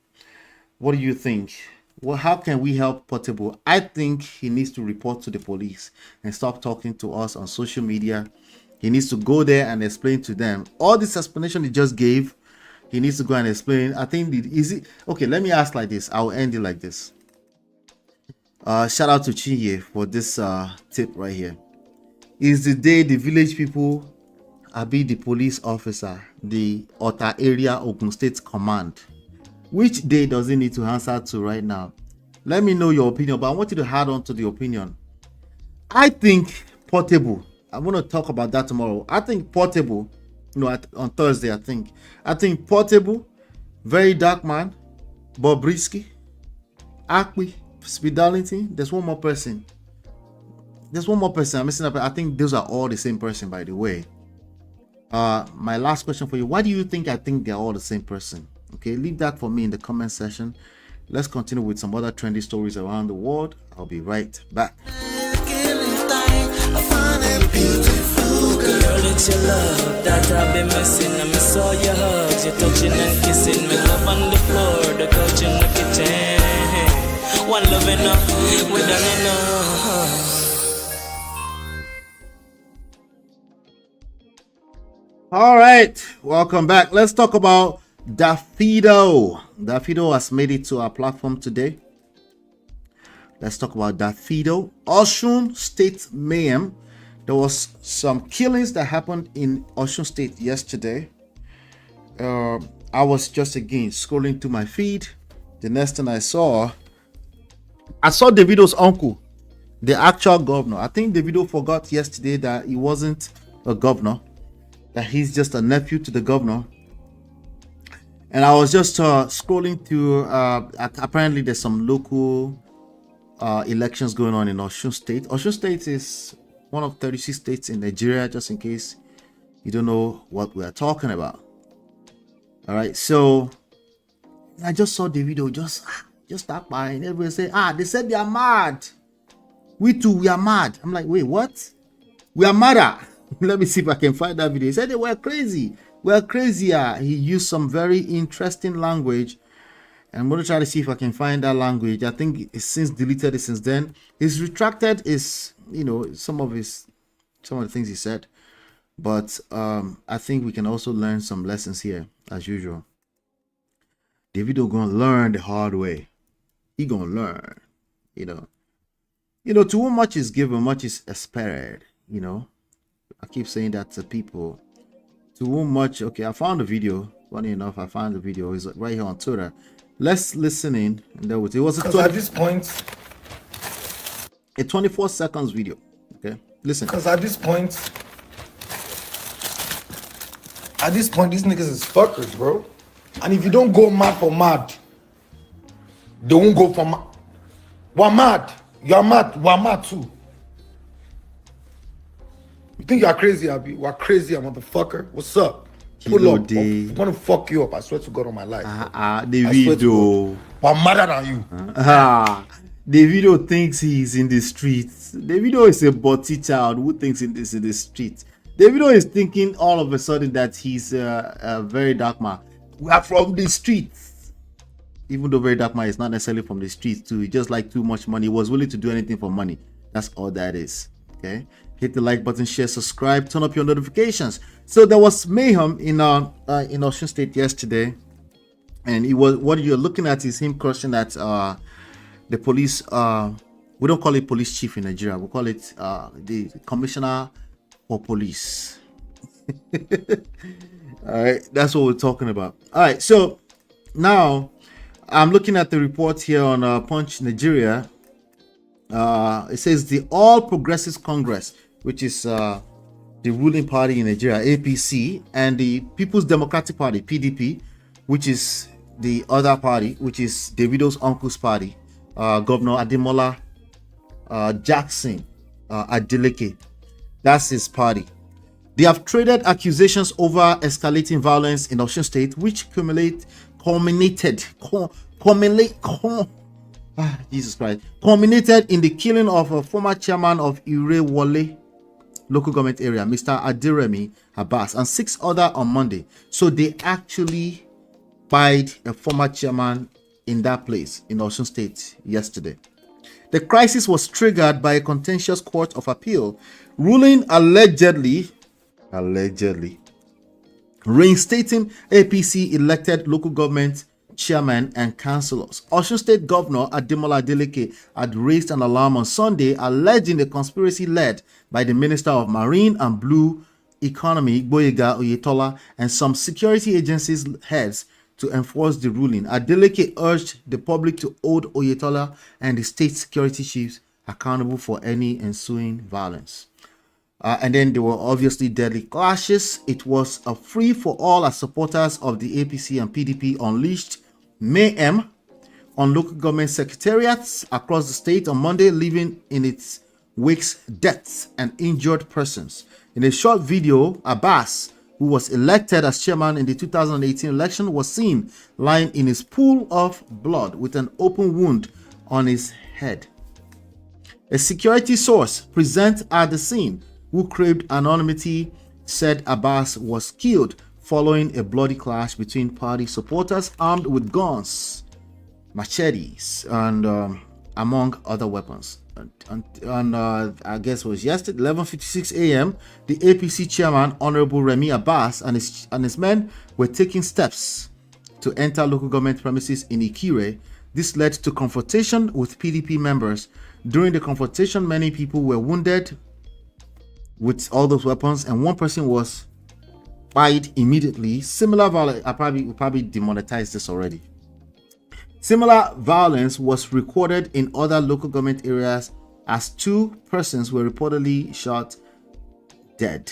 B: what do you think? Well, how can we help Portable? I think he needs to report to the police and stop talking to us on social media. He needs to go there and explain to them all this explanation he just gave. He needs to go and explain. I think okay, let me ask like this. I'll end it like this. Shout out to Chinwo for this tip right here. Is the day the village people be the police officer, the Ota Area Ogun State Command? Which day does he need to answer to right now? Let me know your opinion, but I want you to add on to the opinion. I think Portable, I'm going to talk about that tomorrow. I think Portable, on Thursday, I think Portable, very dark man, Bobrisky, Akwi, Speedality. There's one more person. I'm missing up. I think those are all the same person, by the way. My last question for you. Why do you think I think they're all the same person? Okay, leave that for me in the comment section. Let's continue with some other trendy stories around the world. I'll be right back.
A: Girl, it's your love that I've been missing. I miss all your hugs, your touching and kissing. Me love on the floor, the couch in the kitchen. One love enough, we done enough.
B: All right, welcome back. Let's talk about Davido. Davido has made it to our platform today. Let's talk about Davido. OSUN State MAYHEM. There was some killings that happened in OSUN State yesterday. I was just again scrolling through my feed. The next thing I saw Davido's uncle, the actual governor. I think Davido forgot yesterday that he wasn't a governor, that he's just a nephew to the governor. And I was just scrolling through. Apparently, there's some local elections going on in Osun State. Osun State is one of 36 states in Nigeria, just in case you don't know what we are talking about. All right, so I just saw Davido just start by, and everybody say, they said they are mad. We too, we are mad. I'm like, wait, what? We are madder. Let me see if I can find that video. He said they were crazy. We're crazier. He used some very interesting language. I'm going to try to see if I can find that language. I think it's since deleted it since then. He's retracted his, some of the things he said. But I think we can also learn some lessons here, as usual. Davido gonna learn the hard way. He gonna learn, to whom much is given, much is expected. I keep saying that to people. To whom much, okay, I found the video. Funny enough, I found the video. It's right here on Twitter. Let's listen in. And there was, it was
G: at this point,
B: a 24 seconds video. Okay, listen.
G: Because at this point, these niggas is fuckers, bro. And if you don't go mad for mad, they won't go for mad. We're mad. You're mad. We're mad too. You think you're crazy, Abi? We're crazy, motherfucker. What's up? Pull up. I'm gonna fuck you up. I swear to God on my life.
B: Davido.
G: We're madder than you.
B: Davido thinks he's in the streets. Davido is a butty child who thinks in the streets. Davido is thinking all of a sudden that he's a very dark man. We are from the streets. Even though very dark man is not necessarily from the streets too. He just like too much money. He was willing to do anything for money. That's all that is. Okay. Hit the like button, share, subscribe, turn up your notifications. So there was mayhem in Osun State yesterday, and it was, what you're looking at is him crushing at the police. We don't call it police chief in Nigeria. We call it the commissioner for police. All right, that's what we're talking about. All right, so now I'm looking at the report here on Punch Nigeria. It says the All Progressives Congress, which is the ruling party in Nigeria, APC, and the People's Democratic Party, PDP, which is the other party, which is Davido's uncle's party, Governor Ademola Jackson Adeleke. That's his party. They have traded accusations over escalating violence in Osun State, which culminated in the killing of a former chairman of Irewole local government area, Mr. Adiremi Abbas, and 6 others on Monday. So they actually fired a former chairman in that place in Osun State yesterday. The crisis was triggered by a contentious court of appeal ruling allegedly reinstating APC elected local government chairman and councillors. Osun State Governor Ademola Adeleke had raised an alarm on Sunday, alleging the conspiracy led by the Minister of Marine and Blue Economy, Gboyega Oyetola, and some security agencies heads to enforce the ruling. Adeleke urged the public to hold Oyetola and the state security chiefs accountable for any ensuing violence. And then there were obviously deadly clashes. It was a free-for-all as supporters of the APC and PDP unleashed mayhem on local government secretariats across the state on Monday, leaving in its wake deaths and injured persons. In a short video, Abbas, who was elected as chairman in the 2018 election, was seen lying in his pool of blood with an open wound on his head. A security source present at the scene, who craved anonymity, said Abbas was killed following a bloody clash between party supporters armed with guns, machetes, and among other weapons. And I guess it was yesterday, 11:56 a.m., the APC chairman, Honorable Remi Abbas, and his men were taking steps to enter local government premises in Ikire. This led to confrontation with PDP members. During the confrontation, many people were wounded with all those weapons, and one person was fired immediately. Similar violence, I probably demonetized this already. Similar violence was recorded in other local government areas as 2 persons were reportedly shot dead.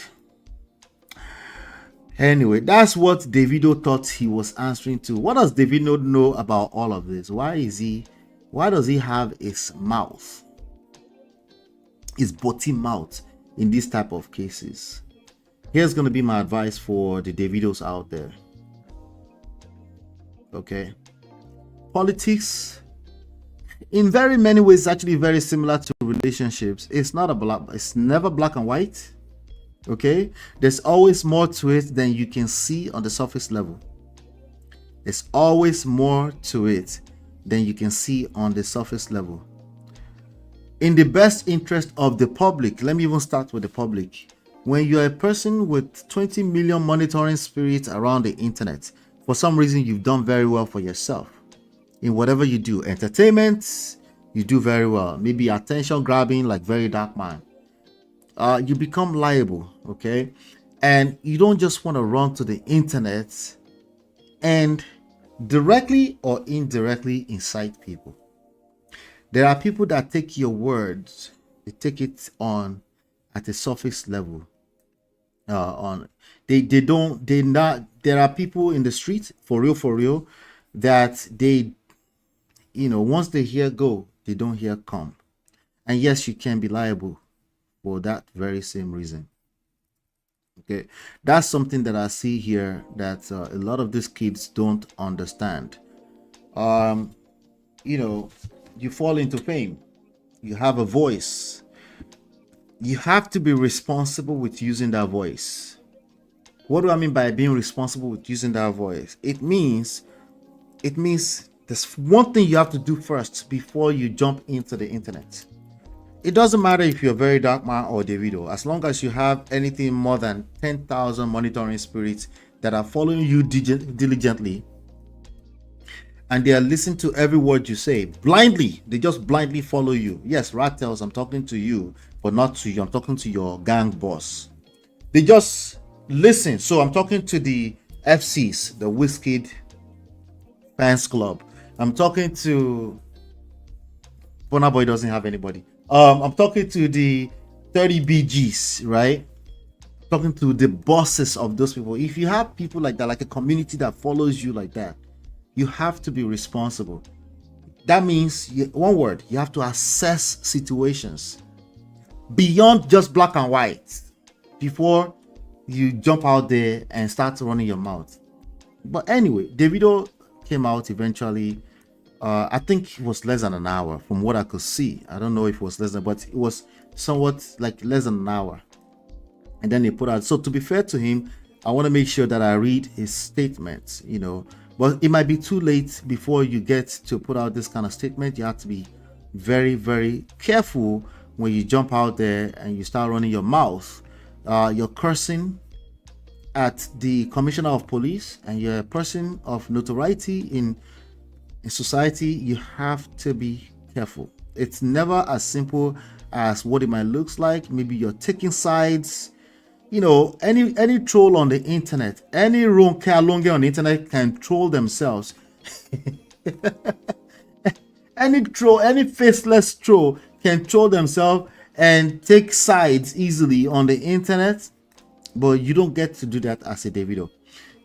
B: Anyway, that's what Davido thought he was answering to. What does Davido know about all of this? Why does he have his mouth, his botty mouth in these type of cases? Here's going to be my advice for the Davidos out there. Okay. Politics, in very many ways, actually very similar to relationships. It's never black and white. Okay, there's always more to it than you can see on the surface level. There's always more to it than you can see on the surface level. In the best interest of the public, let me even start with the public. When you're a person with 20 million monitoring spirits around the internet, for some reason you've done very well for yourself in whatever you do. Entertainment, you do very well. Maybe attention grabbing, like Very Dark Man. You become liable, okay? And you don't just want to run to the internet and directly or indirectly incite people. There are people that take your words, they take it on at a surface level. There are people in the street, for real, that they, once they hear go, they don't hear come. And yes, you can be liable for that very same reason. Okay, that's something that I see here that a lot of these kids don't understand. You fall into fame, you have a voice, you have to be responsible with using that voice. What do I mean by being responsible with using that voice? It means there's one thing you have to do first before you jump into the internet. It doesn't matter if you're Very Dark Man or Davido, as long as you have anything more than 10,000 monitoring spirits that are following you diligently, and they are listening to every word you say blindly. They just blindly follow you. Yes, Rattels, I'm talking to you, but not to you. I'm talking to your gang boss. They just listen. So I'm talking to the FCs, the Wizkid fans club. I'm talking to Burna Boy doesn't have anybody. I'm talking to the 30 BGs, right? Talking to the bosses of those people. If you have people like that, like a community that follows you like that, you have to be responsible. That means, one word, you have to assess situations beyond just black and white before you jump out there and start running your mouth. But anyway, Davido came out eventually. I think it was less than an hour from what I could see. I don't know if it was less than, but it was somewhat like less than an hour. And then he put out. So to be fair to him, I want to make sure that I read his statements, but it might be too late before you get to put out this kind of statement. You have to be very, very careful when you jump out there and you start running your mouth. You're cursing at the commissioner of police, and you're a person of notoriety in society. You have to be careful. It's never as simple as what it might look like. Maybe you're taking sides. Any troll on the internet, any Ronke on the internet can troll themselves. Any faceless troll can troll themselves and take sides easily on the internet, but you don't get to do that as a Davido.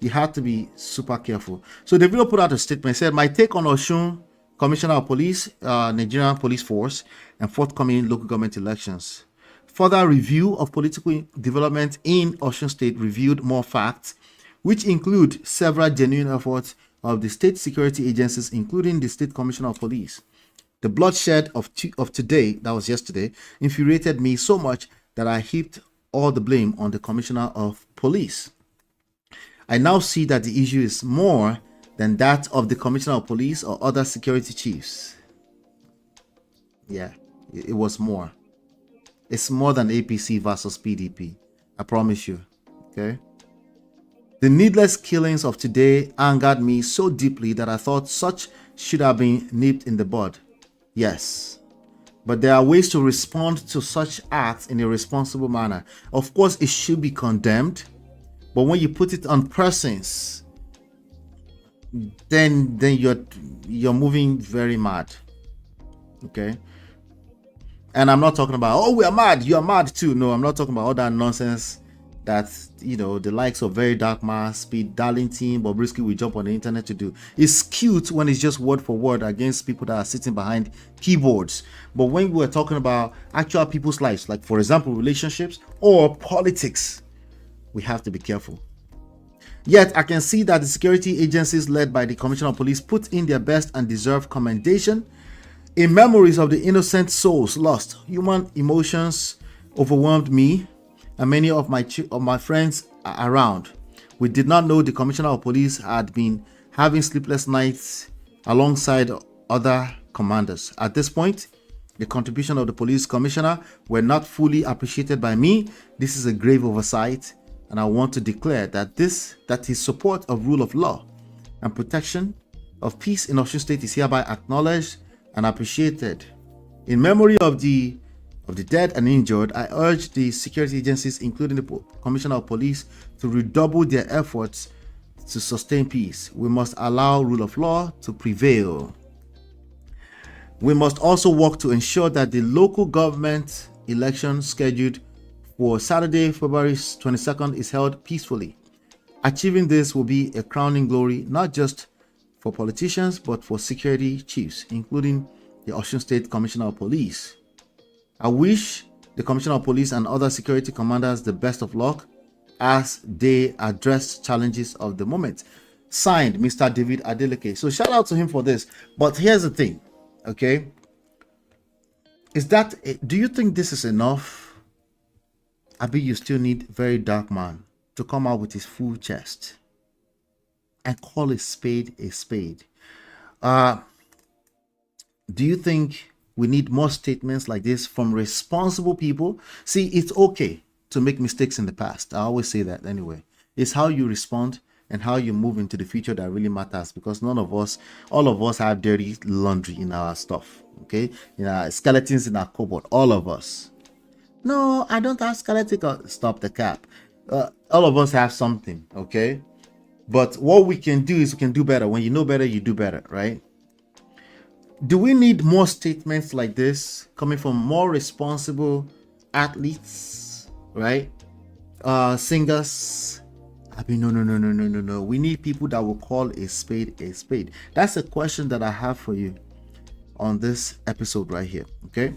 B: You have to be super careful. So Davido put out a statement, said, "My take on OSUN, Commissioner of Police, Nigerian Police Force, and forthcoming local government elections. Further review of political development in Osun State revealed more facts, which include several genuine efforts of the state security agencies, including the State Commissioner of Police. The bloodshed of today, that was yesterday, infuriated me so much that I heaped all the blame on the Commissioner of Police. I now see that the issue is more than that of the Commissioner of Police or other security chiefs." Yeah, it was more. It's more than APC versus PDP. I promise you. Okay. "The needless killings of today angered me so deeply that I thought such should have been nipped in the bud. Yes. But there are ways to respond to such acts in a responsible manner. Of course, it should be condemned, But when you put it on persons, then you're moving very mad. Okay. And I'm not talking about, oh, we are mad, you are mad too. No, I'm not talking about all that nonsense that, you know, the likes of Very Dark Mass, Speed, Darlington, Bobrisky will jump on the internet to do. It's cute when it's just word for word against people that are sitting behind keyboards. But when we're talking about actual people's lives, like for example, relationships or politics, we have to be careful. Yet I can see that the security agencies led by the Commissioner of Police put in their best and deserved commendation in memories of the innocent souls lost. Human emotions overwhelmed me and many of my friends around. We did not know the Commissioner of Police had been having sleepless nights alongside other commanders. At this point, the contribution of the police commissioner were not fully appreciated by me. This is a grave oversight, and I want to declare that his support of rule of law and protection of peace in Osun State is hereby acknowledged and appreciated. In memory of the dead and injured, I urge the security agencies, including the Commissioner of Police, to redouble their efforts to sustain peace. We must allow rule of law to prevail. We must also work to ensure that the local government election scheduled for Saturday, February 22nd is held peacefully. Achieving this will be a crowning glory, not just for politicians, but for security chiefs, including the Osun State Commissioner of Police. I wish the Commissioner of Police and other security commanders the best of luck as they address challenges of the moment. Signed, Mr. David Adeleke. So shout out to him for this. But here's the thing, okay? Do you think this is enough? Abi, you still need Very Dark Man to come out with his full chest and call a spade a spade. Do you think we need more statements like this from responsible people? See, it's okay to make mistakes in the past. I always say that anyway. It's how you respond and how you move into the future that really matters, because all of us have dirty laundry in our stuff, okay? In our skeletons in our cupboard, all of us. No, I don't have skeleton. Stop the cap. All of us have something, okay? But what we can do is we can do better. When you know better, you do better, right? Do we need more statements like this coming from more responsible athletes, right? Singers. I mean, no. We need people that will call a spade a spade. That's a question that I have for you on this episode right here, okay?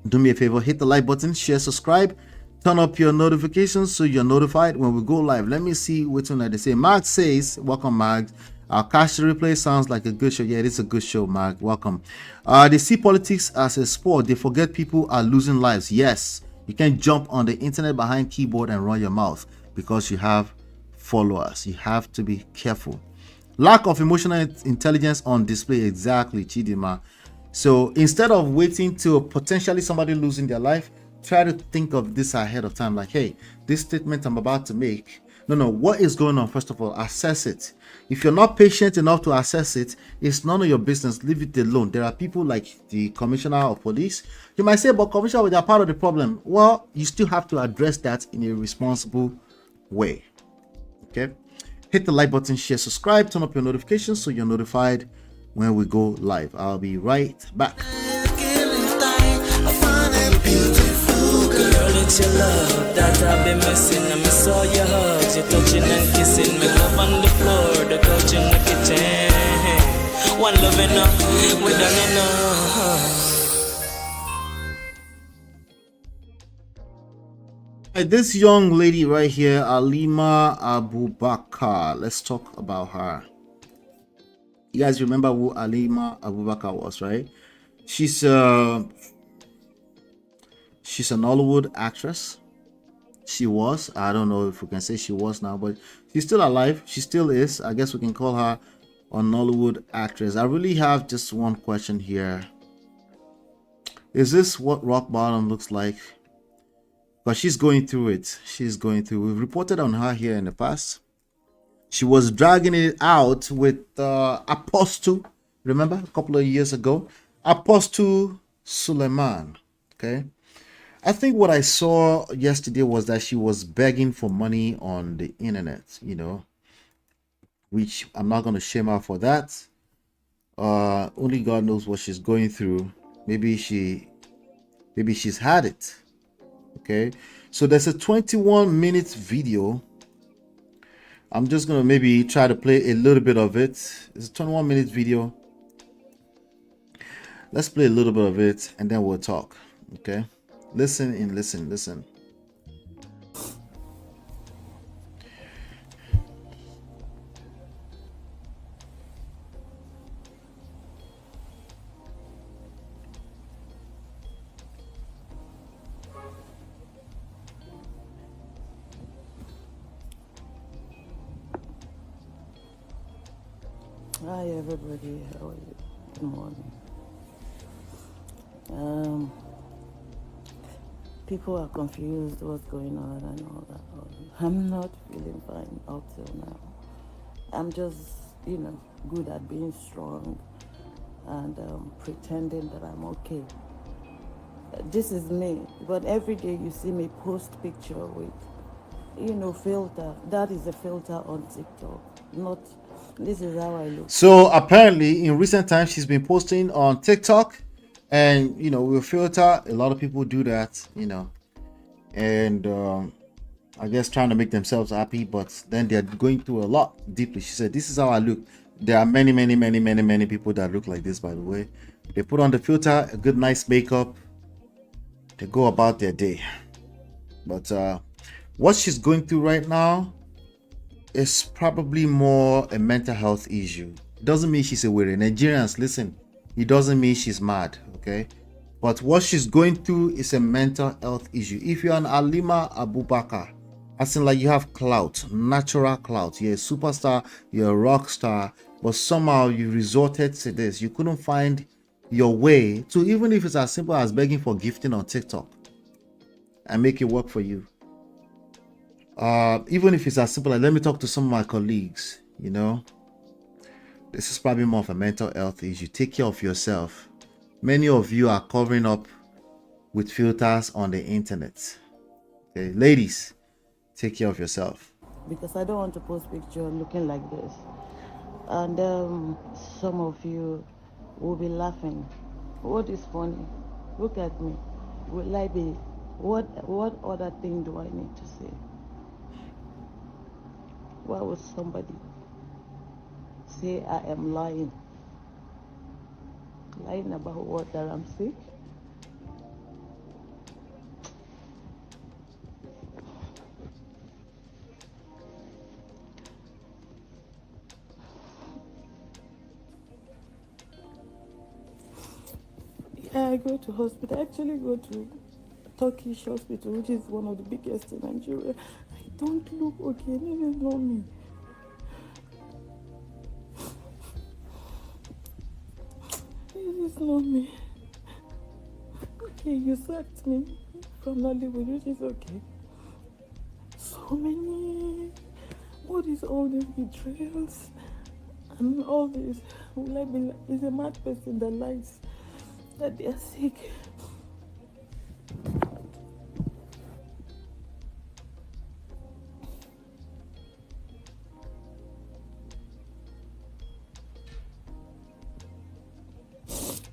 B: Do me a favor, hit the like button, share, subscribe, turn up your notifications so you're notified when we go live. Let me see which one they say. Mark says, welcome, Mark. Cash Replay sounds like a good show. Yeah, it is a good show, Mark. Welcome. They see politics as a sport. They forget people are losing lives. Yes, you can't jump on the internet behind keyboard and run your mouth because you have followers. You have to be careful. Lack of emotional intelligence on display. Exactly, Chidima. So instead of waiting to potentially somebody losing their life, try to think of this ahead of time. Like, hey, this statement I'm about to make, no, what is going on? First of all, assess it. If you're not patient enough to assess it, it's none of your business. Leave it alone. There are people like the Commissioner of Police. You might say, but Commissioner, they are part of the problem. Well, you still have to address that in a responsible way. Okay? Hit the like button, share, subscribe, turn up your notifications so you're notified when we go live. I'll be right back.
A: Girl, it's your love that I've been missing. I miss all your hugs, your touching and kissing. Me love on the floor, the couch in the kitchen. One love enough, we done enough.
B: This young lady right here, Halima Abubakar. Let's talk about her. You guys remember who Halima Abubakar was, right? She's an Hollywood actress. She was. I don't know if we can say she was now, but she's still alive. She still is. I guess we can call her an Hollywood actress. I really have just one question here. Is this what rock bottom looks like? But she's going through it. She's going through. We've reported on her here in the past. She was dragging it out with Apostle. Remember a couple of years ago? Apostle Suleiman. Okay. I think what I saw yesterday was that she was begging for money on the internet, you know, which I'm not going to shame her for that. Only God knows what she's going through. Maybe she's had it. Okay, so there's a 21-minute video. I'm just gonna maybe try to play a little bit of it. It's a 21-minute video. Let's play a little bit of it and then we'll talk. Okay, listen and listen.
H: Hi everybody, how are you? Good morning. People are confused what's going on and all that. I'm not feeling fine up till now. I'm just, good at being strong and pretending that I'm okay. This is me, but every day you see me post picture with, filter. That is a filter on TikTok, not this is how I look.
B: So apparently in recent times she's been posting on TikTok and with filter. A lot of people do that, and I guess trying to make themselves happy, but then they're going through a lot deeply. She said, this is how I look. There are many people that look like this, by the way. They put on the filter, a good nice makeup, they go about their day. But what she's going through right now is probably more a mental health issue. It doesn't mean she's a weirdo. Nigerians, listen, it doesn't mean she's mad, okay? But what she's going through is a mental health issue. If you're an Halima Abubakar, as in like you have clout, natural clout, you're a superstar, you're a rock star, but somehow you resorted to this. You couldn't find your way to, even if it's as simple as begging for gifting on TikTok and make it work for you. Even if it's as simple as, let me talk to some of my colleagues, this is probably more of a mental health issue. Take care of yourself. Many of you are covering up with filters on the internet. Okay, ladies, take care of yourself.
H: Because I don't want to post picture looking like this. And some of you will be laughing. What is funny? Look at me. Will I be, what other thing do I need to say? Why would somebody say I am lying? Lying about what, that I'm sick? Yeah, I go to hospital. I actually go to Turkish hospital, which is one of the biggest in Nigeria. I don't look okay. This is not me. This is not me. Okay, you sacked me from Nollywood, which is okay. So many. What is all these betrayals and all this? Will I be? Is a mad person that lies that they are sick?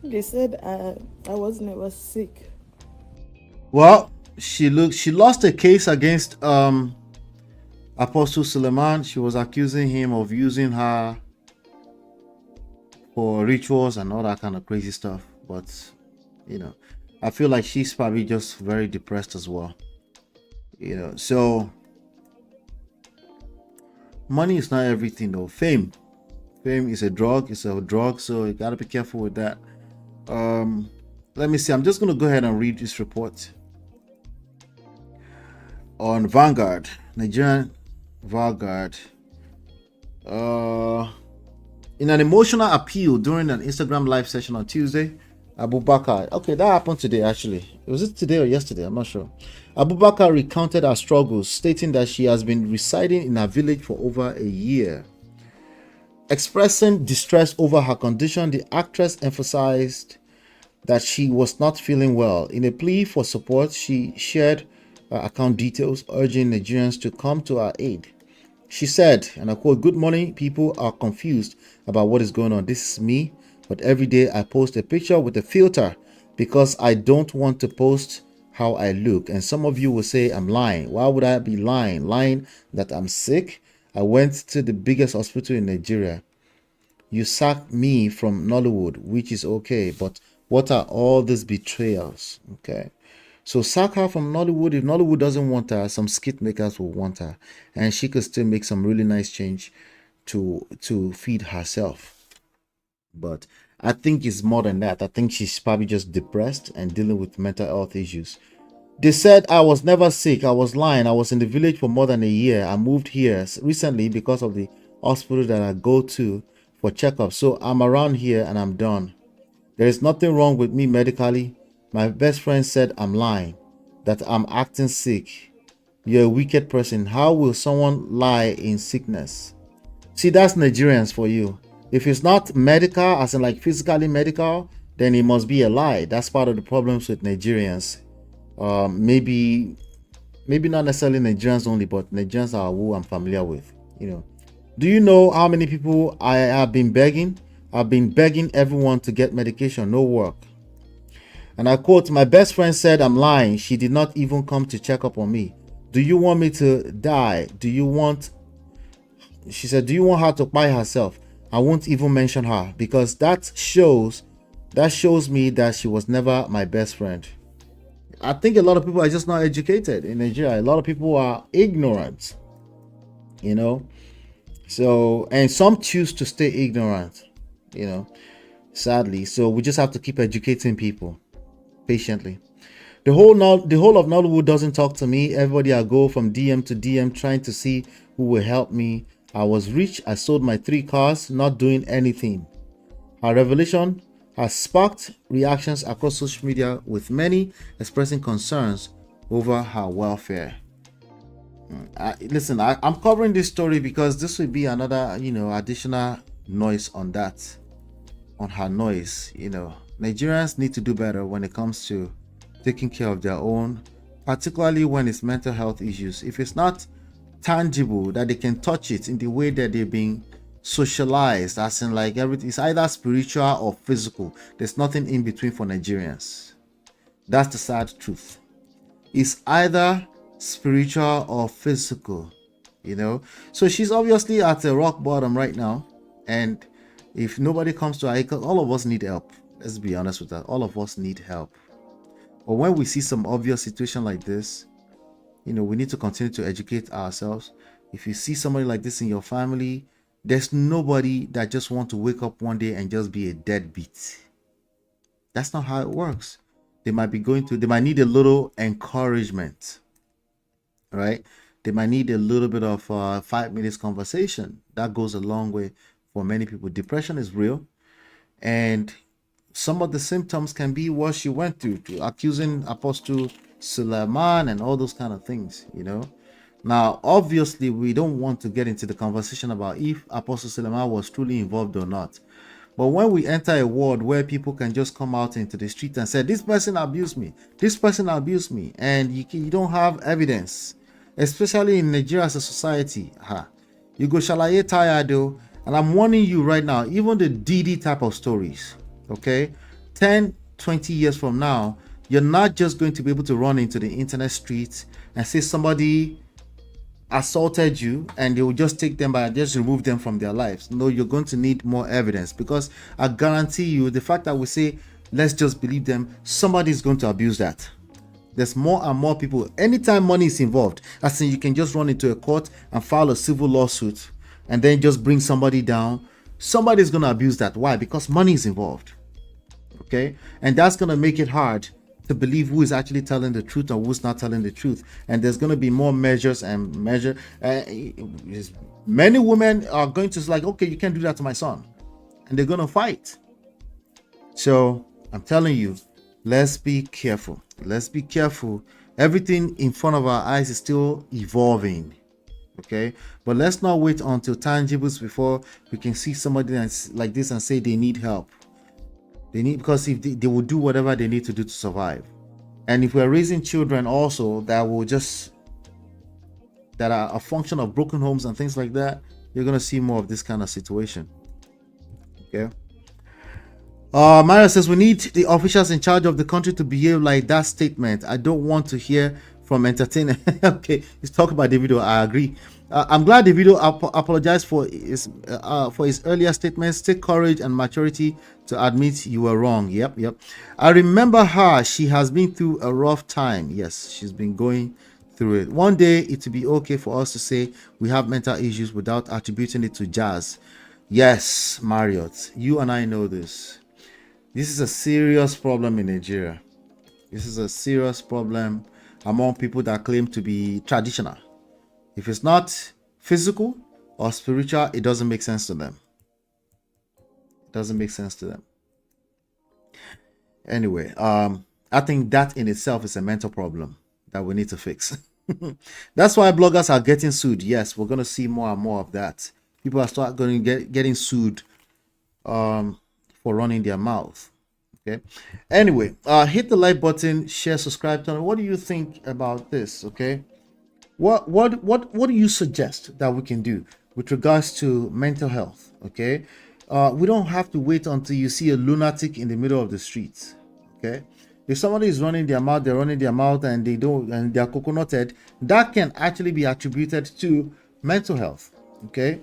H: They said I was never sick.
B: Well, she lost a case against Apostle Suleiman. She was accusing him of using her for rituals and all that kind of crazy stuff. But I feel like she's probably just very depressed as well. So money is not everything though. Fame is a drug. It's a drug, so you gotta be careful with that. Let me see. I'm just gonna go ahead and read this report on Vanguard, Nigerian Vanguard. In an emotional appeal during an Instagram live session on Tuesday, Abubakar, okay, that happened today actually. Was it today or yesterday? I'm not sure. Abubakar recounted her struggles, stating that she has been residing in her village for over a year. Expressing distress over her condition, the actress emphasized that she was not feeling well. In a plea for support, she shared account details, urging Nigerians to come to her aid. She said, and I quote, "Good morning. People are confused about what is going on. This is me, but every day I post a picture with a filter because I don't want to post how I look. And some of you will say I'm lying. Why would I be lying? Lying that I'm sick? I went to the biggest hospital in Nigeria. You sacked me from Nollywood, which is okay, but what are all these betrayals?" Okay. So sack her from Nollywood. If Nollywood doesn't want her, some skit makers will want her. And she could still make some really nice change to feed herself. But I think it's more than that. I think she's probably just depressed and dealing with mental health issues. They said I was never sick. I was lying. I was in the village for more than a year. I moved here recently because of the hospital that I go to for checkups. So I'm around here and I'm done. There is nothing wrong with me medically. My best friend said I'm lying, that I'm acting sick. You're a wicked person. How will someone lie in sickness? See, that's Nigerians for you. If it's not medical, as in like physically medical, then it must be a lie. That's part of the problems with Nigerians. Maybe not necessarily Nigerians only, but Nigerians are who I'm familiar with. You know, do you know how many people I have been begging? I've been begging everyone to get medication, no work. And I quote, "My best friend said I'm lying. She did not even come to check up on me. Do you want me to die? She said, do you want her to buy herself? I won't even mention her because that shows me that she was never my best friend." I think a lot of people are just not educated in Nigeria. A lot of people are ignorant, you know. So, and some choose to stay ignorant, you know, sadly. So we just have to keep educating people patiently. The whole of Nollywood doesn't talk to me. Everybody I go from DM to DM trying to see who will help me. I was rich. I sold my 3 cars, not doing anything. Her revelation has sparked reactions across social media, with many expressing concerns over her welfare. Listen, I'm covering this story because this will be another, additional noise on her noise. Nigerians need to do better when it comes to taking care of their own, particularly when it's mental health issues. If it's not tangible, that they can touch it in the way that they're being socialized, as in like everything is either spiritual or physical. There's nothing in between for Nigerians. That's the sad truth. It's either spiritual or physical, So she's obviously at a rock bottom right now, and if nobody comes to her, all of us need help. Let's be honest with that. All of us need help. But when we see some obvious situation like this, we need to continue to educate ourselves. If you see somebody like this in your family, there's nobody that just wants to wake up one day and just be a deadbeat. That's not how it works. They might need a little encouragement, right? They might need a little bit of 5 minutes conversation. That goes a long way for many people. Depression is real, and some of the symptoms can be what she went through, to accusing Apostle Suleiman and all those kind of things, Now, obviously, we don't want to get into the conversation about if Apostle Suleiman was truly involved or not. But when we enter a world where people can just come out into the street and say, this person abused me, and you don't have evidence, especially in Nigeria as a society, you go shalaye tired though. And I'm warning you right now, even the DD type of stories, okay, 10, 20 years from now, you're not just going to be able to run into the internet streets and say somebody assaulted you and they will just take them by just remove them from their lives. No, you're going to need more evidence, because I guarantee you, the fact that we say let's just believe them, somebody is going to abuse that. There's more and more people. Anytime money is involved, as in you can just run into a court and file a civil lawsuit and then just bring somebody down. Somebody's going to abuse that. Why? Because money is involved. Okay, and that's going to make it hard to believe who is actually telling the truth or who's not telling the truth. And there's going to be more measures and measure. Many women are going to say, like, okay, you can't do that to my son, and they're going to fight. So I'm telling you, let's be careful. Let's be careful. Everything in front of our eyes is still evolving. Okay, but let's not wait until tangibles before we can see somebody that's like this and say they need help. They need, because if they will do whatever they need to do to survive. And if we're raising children also that are a function of broken homes and things like that, you're gonna see more of this kind of situation. Okay. Mario says we need the officials in charge of the country to behave like that statement. I don't want to hear from entertainers. Okay, he's talking about Davido. I agree. I'm glad Davido apologized for his earlier statements. Take courage and maturity to admit you were wrong. Yep. I remember her. She has been through a rough time. Yes, she's been going through it. One day it will be okay for us to say we have mental issues without attributing it to jazz. Yes, Marriott, you and I know this. This is a serious problem in Nigeria. This is a serious problem among people that claim to be traditional. If it's not physical or spiritual, it doesn't make sense to them. It doesn't make sense to them. Anyway, I think that in itself is a mental problem that we need to fix. That's why bloggers are getting sued. Yes, we're going to see more and more of that. People are getting sued for running their mouth. Okay. Anyway, hit the like button, share, subscribe. Tell me, what do you think about this? Okay. What do you suggest that we can do with regards to mental health? Okay. We don't have to wait until you see a lunatic in the middle of the street. Okay. If somebody is running their mouth, and they're coconut head, that can actually be attributed to mental health. Okay.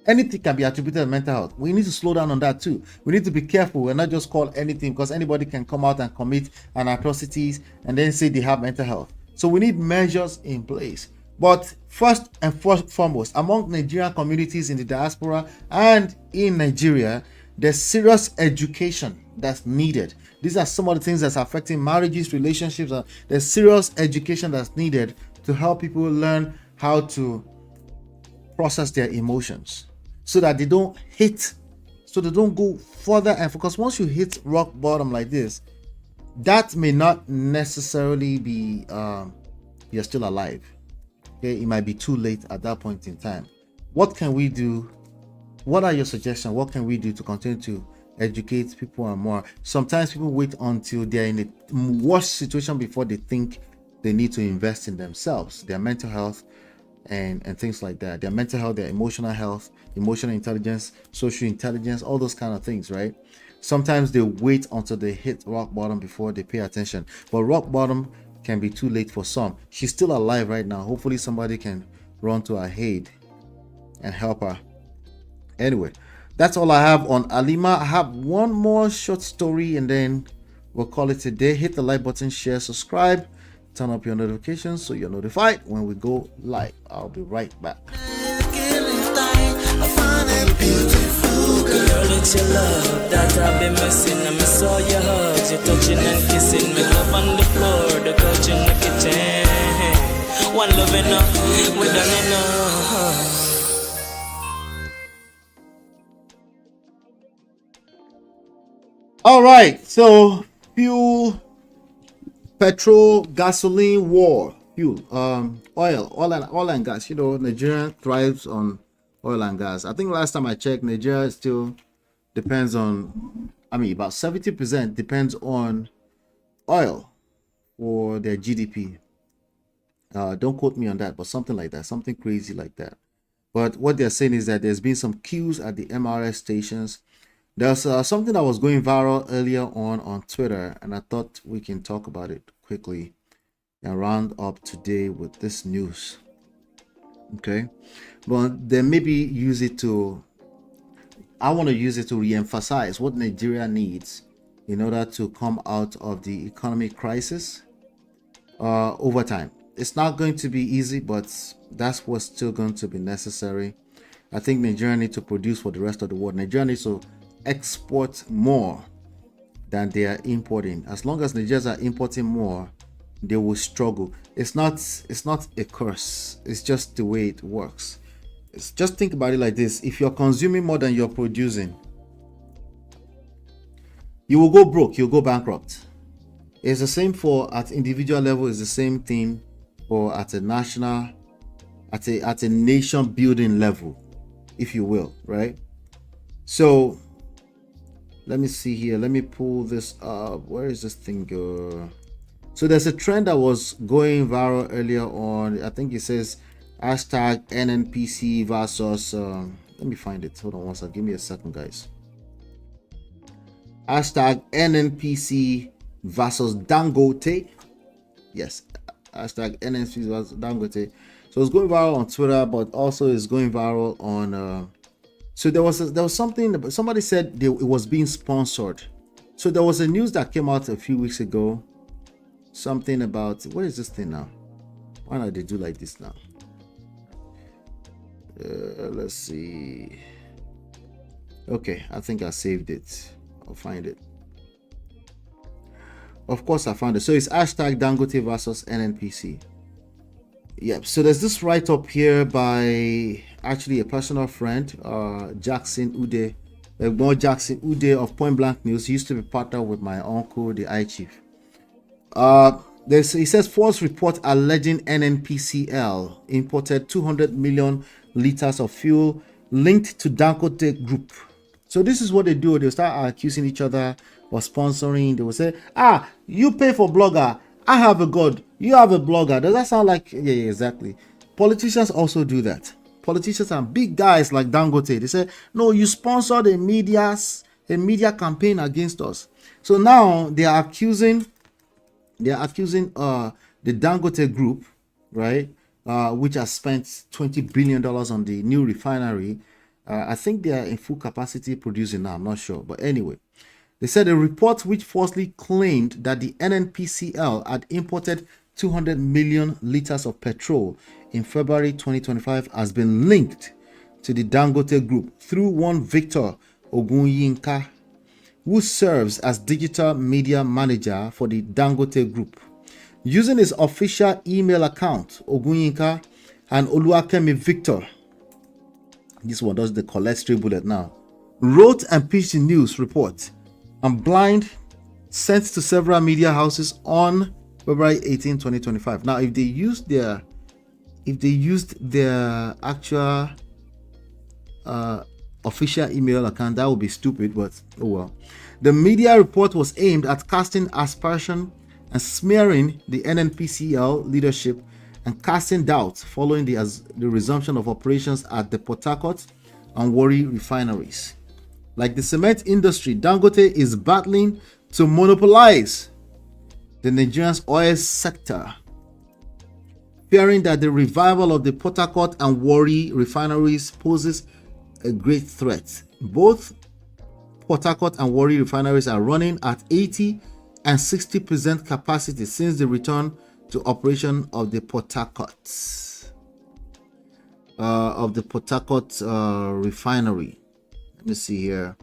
B: Anything can be attributed to mental health. We need to slow down on that too. We need to be careful. We're not just call anything, because anybody can come out and commit an atrocities and then say they have mental health. So we need measures in place. But first and foremost, among Nigerian communities in the diaspora and in Nigeria, there's serious education that's needed. These are some of the things that's affecting marriages, relationships. There's serious education that's needed to help people learn how to process their emotions, so that they don't go further and focus. Once you hit rock bottom like this, that may not necessarily be you're still alive. Okay, it might be too late at that point in time. What can we do? What are your suggestions? What can we do to continue to educate people and more? Sometimes people wait until they're in a worse situation before they think they need to invest in themselves, their mental health, and things like that. Their mental health, their emotional health, emotional intelligence, social intelligence, all those kind of things, right? Sometimes they wait until they hit rock bottom before they pay attention. But rock bottom can be too late for some. She's still alive right now. Hopefully somebody can run to her aid and help her. Anyway, that's all I have on Halima. I have one more short story and then we'll call it a day. Hit the like button, share, subscribe, turn up your notifications so you're notified when we go live. I'll be right back.
A: Girl, it's your love that I've been missing. I miss all your hugs, your touching and kissing. Me love on the floor, the couch in the kitchen. One love enough, we done enough.
B: All right, so fuel, petrol, gasoline, war, fuel, oil and gas. You know, Nigeria thrives on oil and gas. I think last time I checked, Nigeria still depends on, about 70% depends on oil for their GDP. Don't quote me on that, but something like that, something crazy like that. But what they're saying is that there's been some queues at the MRS stations. There's something that was going viral earlier on Twitter, and I thought we can talk about it quickly and round up today with this news. Okay, but then maybe I want to use it to re-emphasize what Nigeria needs in order to come out of the economic crisis over time. It's not going to be easy, but that's what's still going to be necessary. I think Nigeria needs to produce for the rest of the world. Nigeria needs to export more than they are importing. As long as Nigerians are importing more, they will struggle. It's not a curse. It's just the way it works. Just think about it like this. If you're consuming more than you're producing, you will go broke, you'll go bankrupt. It's the same for at individual level, it's the same thing for at a national, at a nation building level, if you will, right? So Let me see here. Let me pull this up. Where is this thing go? So there's a trend that was going viral earlier on. I think it says hashtag NNPC versus let me find it. Hold on one second. Give me a second, guys. Hashtag NNPC versus Dangote. Yes, hashtag NNPC versus Dangote. So it's going viral on Twitter, but also it's going viral on so there was something, somebody said it was being sponsored. So there was a news that came out a few weeks ago, something about, what is this thing now? Why not they do like this now? Let's see. Okay, I think I saved it. I'll find it. Of course I found it. So it's hashtag Dangote versus NNPC. Yep. So there's this write-up here by actually a personal friend, Jackson Ude. More Jackson Ude of Point Blank News. He used to be partner with my uncle, the I Chief. He says false report alleging NNPCL imported 200 million liters of fuel linked to Dangote Group. So this is what they do. They start accusing each other or sponsoring. They will say, you pay for blogger. I have a god. You have a blogger. Does that sound like... Yeah, exactly. Politicians also do that. Politicians and big guys like Dangote, they say, no, you sponsored a media campaign against us. So now they are accusing the Dangote Group, right, which has spent $20 billion on the new refinery. I think they are in full capacity producing now. I'm not sure. But anyway, they said a report which falsely claimed that the NNPCL had imported 200 million liters of petrol in February 2025 has been linked to the Dangote Group through one Victor Ogun, who serves as digital media manager for the Dangote Group. Using his official email account, Ogun and Oluwakemi Victor, this one does the cholesterol bullet now, wrote and pitched the news report and blind sent to several media houses on February 18, 2025. Now, if they used their actual official email account, that would be stupid, but oh well. The media report was aimed at casting aspersion and smearing the NNPCL leadership and casting doubt following the resumption of operations at the Port Harcourt and Warri refineries. Like the cement industry, Dangote is battling to monopolize the Nigerian oil sector, fearing that the revival of the Port Harcourt and Warri refineries poses a great threat. Both Port Harcourt and Warri refineries are running at 80 and 60% capacity since the return to operation of the Port Harcourt refinery. Let me see here.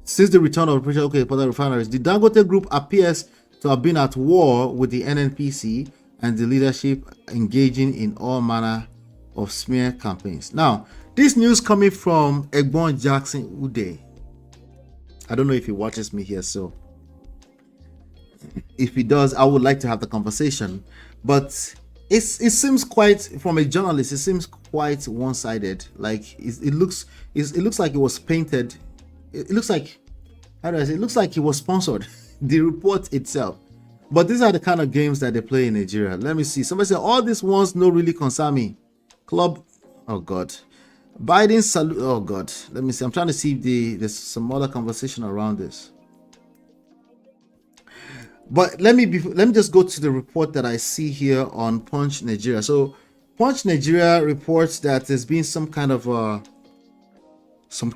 B: Since the return of operation, Port Harcourt refineries, the Dangote Group appears to have been at war with the NNPC and the leadership, engaging in all manner of smear campaigns. Now, this news coming from Egbon Jackson Ude. I don't know if he watches me here, so if he does, I would like to have the conversation. But it seems quite, from a journalist, it seems quite one-sided. Like it looks like it was painted. It looks like, how do I say? It looks like it was sponsored. The report itself. But these are the kind of games that they play in Nigeria. Let me see. Somebody said all these ones no really concern me. Club. Oh God. Biden salute. Oh God. Let me see. I'm trying to see if there's some other conversation around this. But let me just go to the report that I see here on Punch Nigeria. So Punch Nigeria reports that there's been some kind of some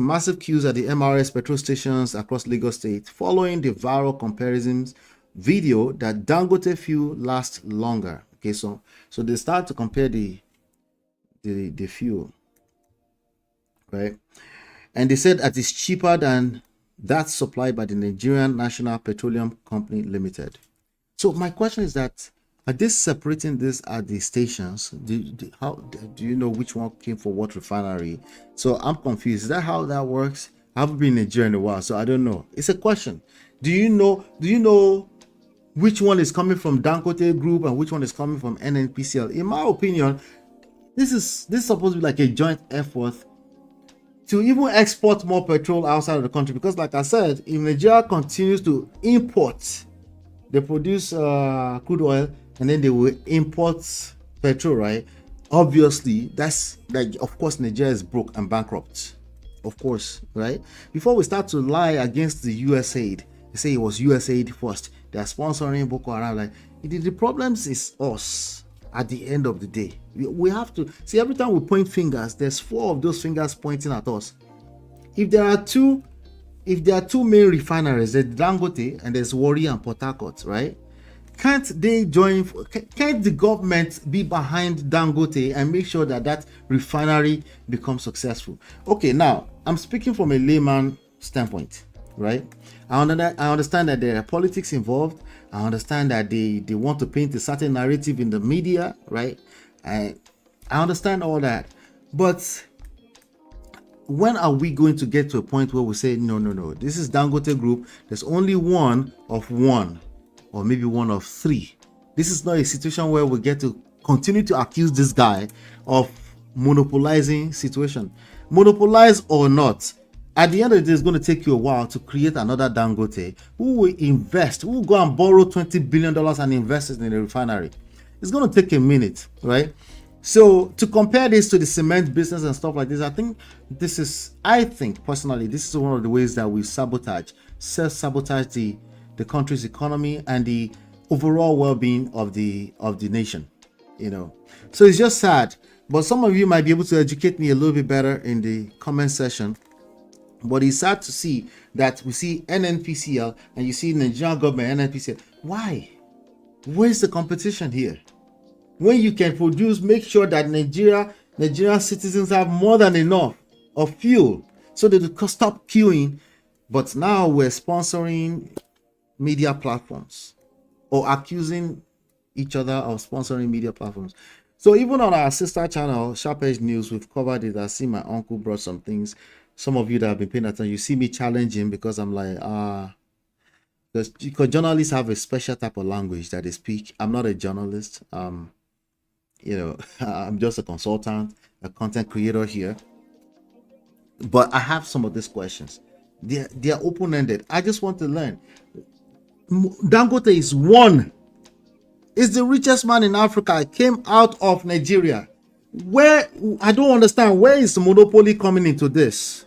B: massive queues at the MRS petrol stations across Lagos State following the viral comparisons video that Dangote fuel lasts longer. Okay, so they start to compare the fuel, right? And they said that it's cheaper than that supplied by the Nigerian National Petroleum Company Limited. So my question is that, are they separating this at the stations? How do you know which one came for what refinery? So I'm confused. Is that how that works? I haven't been in Nigeria in a while, so I don't know. It's a question. Do you know which one is coming from Dangote Group and which one is coming from NNPCL? In my opinion, this is supposed to be like a joint effort to even export more petrol outside of the country. Because like I said, if Nigeria continues to import, they produce crude oil and then they will import petrol, right? Obviously, that's like, of course, Nigeria is broke and bankrupt. Of course, right? Before we start to lie against the USAID, they say it was USAID first. They are sponsoring Boko Haram. Like, the problems is us at the end of the day. We have to see, every time we point fingers, there's 4 of those fingers pointing at us. If there are two main refineries, there's Dangote and there's Warri and Port Harcourt, right? Can't they join? Can't the government be behind Dangote and make sure that that refinery becomes successful? Okay, now I'm speaking from a layman standpoint, right? I understand that there are politics involved. I understand that they want to paint a certain narrative in the media, right? I understand all that, but when are we going to get to a point where we say no, this is Dangote Group, there's only one of one, or maybe one of 3. This is not a situation where we get to continue to accuse this guy of monopolizing situation. Monopolize or not, at the end of the day, it's going to take you a while to create another Dangote who will invest, who will go and borrow $20 billion and invest it in a refinery. It's going to take a minute, right? So to compare this to the cement business and stuff like this, I think personally, this is one of the ways that we self-sabotage the country's economy and the overall well-being of the nation, So it's just sad, but some of you might be able to educate me a little bit better in the comment section. But it's sad to see that we see NNPCL and you see Nigerian government NNPCL. Why? Where's the competition here? When you can make sure that Nigerian citizens have more than enough of fuel so that they can stop queuing. But now we're sponsoring media platforms or accusing each other of sponsoring media platforms. So even on our sister channel, Sharp Edge News, we've covered it. I see my uncle brought some things. Some of you that have been paying attention, you see me challenging because I'm like, because journalists have a special type of language that they speak. I'm not a journalist. I'm just a consultant, a content creator here. But I have some of these questions. They're open-ended. I just want to learn. Dangote is one. Is the richest man in Africa. Came out of Nigeria. Where, I don't understand, where is the monopoly coming into this?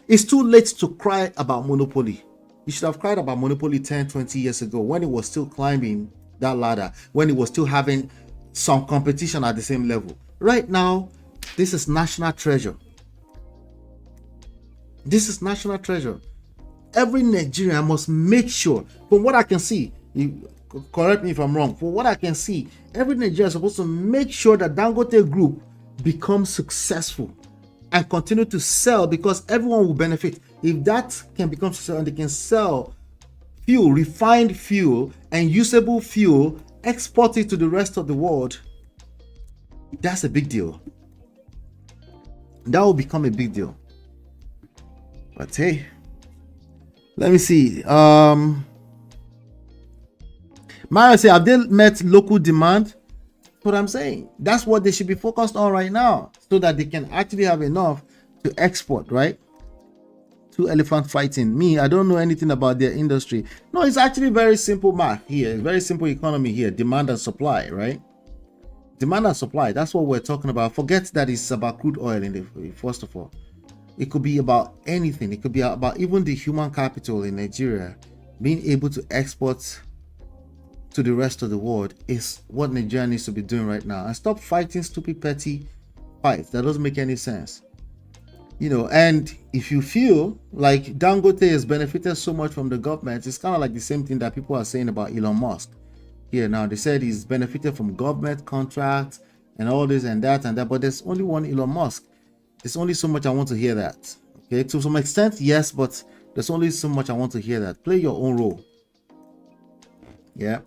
B: It's too late to cry about monopoly. You should have cried about monopoly 10, 20 years ago when it was still climbing that ladder, when it was still having some competition at the same level. Right now, this is national treasure. This is national treasure. Every Nigerian must make sure, from what I can see, you correct me if I'm wrong, from what I can see, every Nigerian is supposed to make sure that Dangote Group becomes successful and continue to sell, because everyone will benefit. If that can become successful and they can sell fuel, refined fuel and usable fuel, export it to the rest of the world, that's a big deal. That will become a big deal. But hey, let me see. Mario say, have they met local demand? What I'm saying, that's what they should be focused on right now, so that they can actually have enough to export, right? To elephant fighting. Me, I don't know anything about their industry. No, it's actually very simple math here. It's very simple economy here. Demand and supply, right? Demand and supply. That's what we're talking about. Forget that it's about crude oil in the first of all. It could be about anything. It could be about even the human capital in Nigeria being able to export to the rest of the world is what Nigeria needs to be doing right now, and stop fighting stupid petty fights that doesn't make any sense. And if you feel like Dangote has benefited so much from the government, it's kind of like the same thing that people are saying about Elon Musk here now. They said he's benefited from government contracts and all this and that, but there's only one Elon Musk. There's only so much I want to hear that. Okay, to some extent, yes, but there's only so much I want to hear that. Play your own role. Yeah.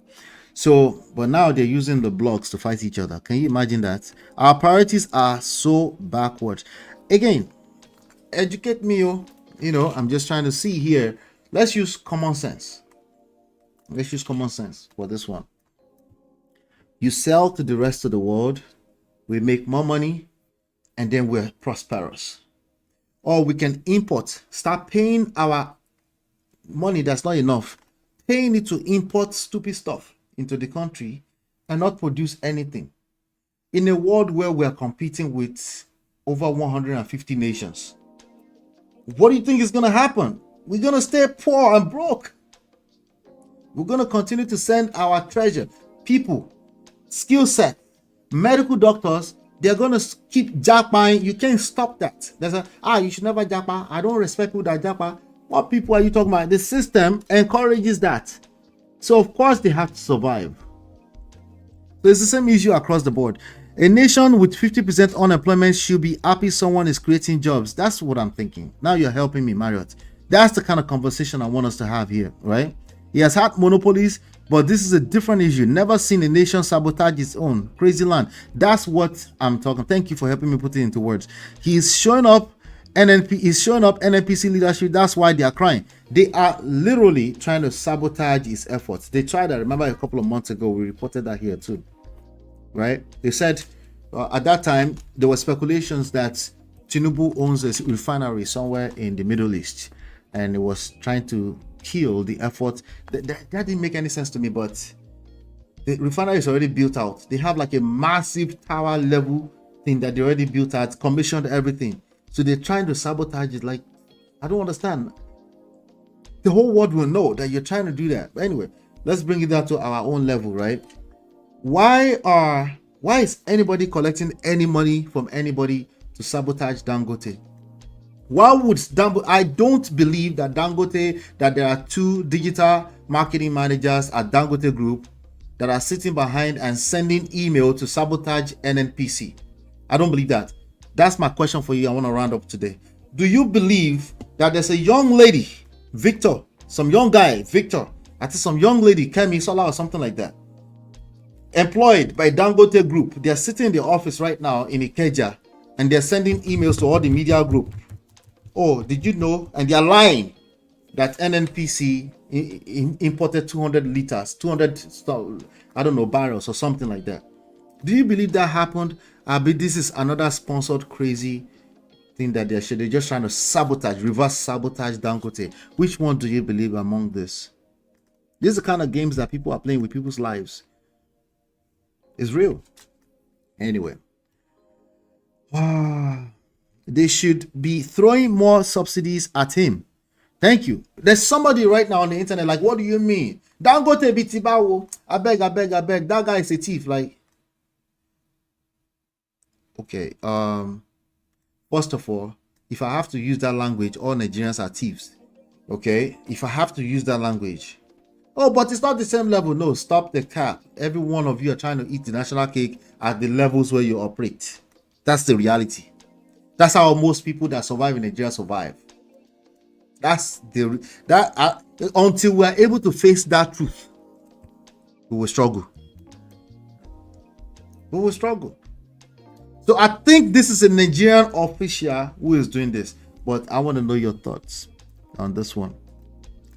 B: So, but now they're using the blogs to fight each other. Can you imagine that? Our priorities are so backwards. Again, educate me. I'm just trying to see here. Let's use common sense. Let's use common sense for this one. You sell to the rest of the world, we make more money, and then we're prosperous. or we can import, start paying our money that's not enough, paying it to import stupid stuff into the country and not produce anything. In a world where we are competing with over 150 nations, what do you think is going to happen? We're going to stay poor and broke. We're going to continue to send our treasure, people, skill set, medical doctors. They're going to keep jackpotting. You can't stop that. There's you should never jackpot. I don't respect people that jackpot. What people are you talking about? The system encourages that. So of course they have to survive. So it's the same issue across the board. A nation with 50% unemployment should be happy someone is creating jobs. That's what I'm thinking. Now you're helping me, Marriott. That's the kind of conversation I want us to have here, right? He has had monopolies, but this is a different issue. Never seen a nation sabotage its own. Crazy land. That's what I'm talking. Thank you for helping me put it into words. He's showing up NNPC leadership. That's why they are crying. They are literally trying to sabotage his efforts. They tried that. Remember a couple of months ago, we reported that here too. Right? They said at that time there were speculations that Chinwo owns a refinery somewhere in the Middle East, and it was trying to kill the effort. That didn't make any sense to me, but the refinery is already built out. They have like a massive tower level thing that they already built out, commissioned everything. So they're trying to sabotage it. Like, I don't understand. The whole world will know that you're trying to do that. But anyway, let's bring it down to our own level, right? Why is anybody collecting any money from anybody to sabotage Dangote? Why would Dangote? I don't believe that Dangote, that there are two digital marketing managers at Dangote Group that are sitting behind and sending email to sabotage NNPC. I don't believe that. That's my question for you. I want to round up today. Do you believe that there's a young lady, Victor, some young guy, Victor, I think some young lady, Kemi Sola or something like that, employed by Dangote Group? They're sitting in the office right now in Ikeja and they're sending emails to all the media group. Oh, did you know? And they're lying that NNPC imported 200 liters, 200, I don't know, barrels or something like that. Do you believe that happened? I believe this is another sponsored crazy thing that they're just trying to sabotage, reverse sabotage Dangote. Which one do you believe among this? This is the kind of games that people are playing with people's lives. It's real. Anyway. They should be throwing more subsidies at him. Thank you. There's somebody right now on the internet like, what do you mean? Dangote bitibawo. I beg. That guy is a thief. Like, okay. First of all, if I have to use that language, all Nigerians are thieves. Okay? If I have to use that language. Oh, but it's not the same level. No, stop the cap. Every one of you are trying to eat the national cake at the levels where you operate. That's the reality. That's how most people that survive in Nigeria survive. Until we are able to face that truth, we will struggle. We will struggle. So I think this is a Nigerian official who is doing this, but I want to know your thoughts on this one.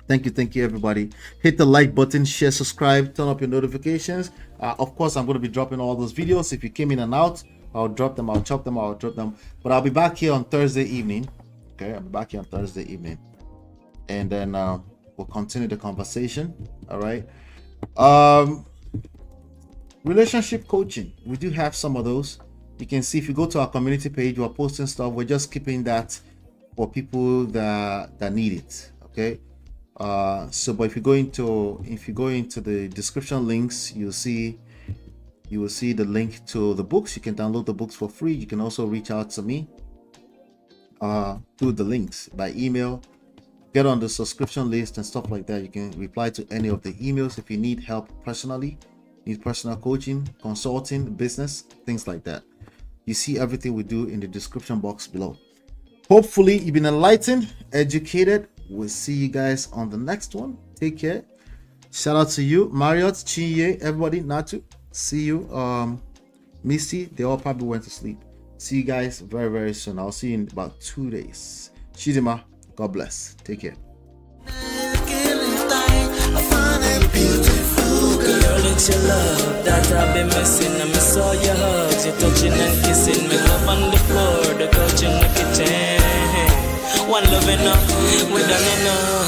B: Thank you, everybody. Hit the like button, share, subscribe, turn up your notifications. Of course, I'm going to be dropping all those videos. If you came in and out, I'll drop them, I'll chop them, I'll drop them. But I'll be back here on Thursday evening. Okay, I'll be back here on Thursday evening. And then we'll continue the conversation. All right. Relationship coaching. We do have some of those. You can see if you go to our community page, we're posting stuff. We're just keeping that for people that need it. Okay. But if you go into the description links, you will see the link to the books. You can download the books for free. You can also reach out to me through the links by email, get on the subscription list and stuff like that. You can reply to any of the emails if you need help personally, need personal coaching, consulting, business, things like that. You see everything we do in the description box below. Hopefully you've been enlightened, educated. We'll see you guys on the next one. Take care. Shout out to you, Marriott, Chinye, everybody, Natu. See you, Misty. They all probably went to sleep. See you guys very, very soon. I'll see you in about 2 days. Chidima, God bless. Take care.
A: Girl, it's your love that I've been missing. I miss all your hugs, your touching and kissing. Me love on the floor, the couch in the kitchen. loving her, we done enough.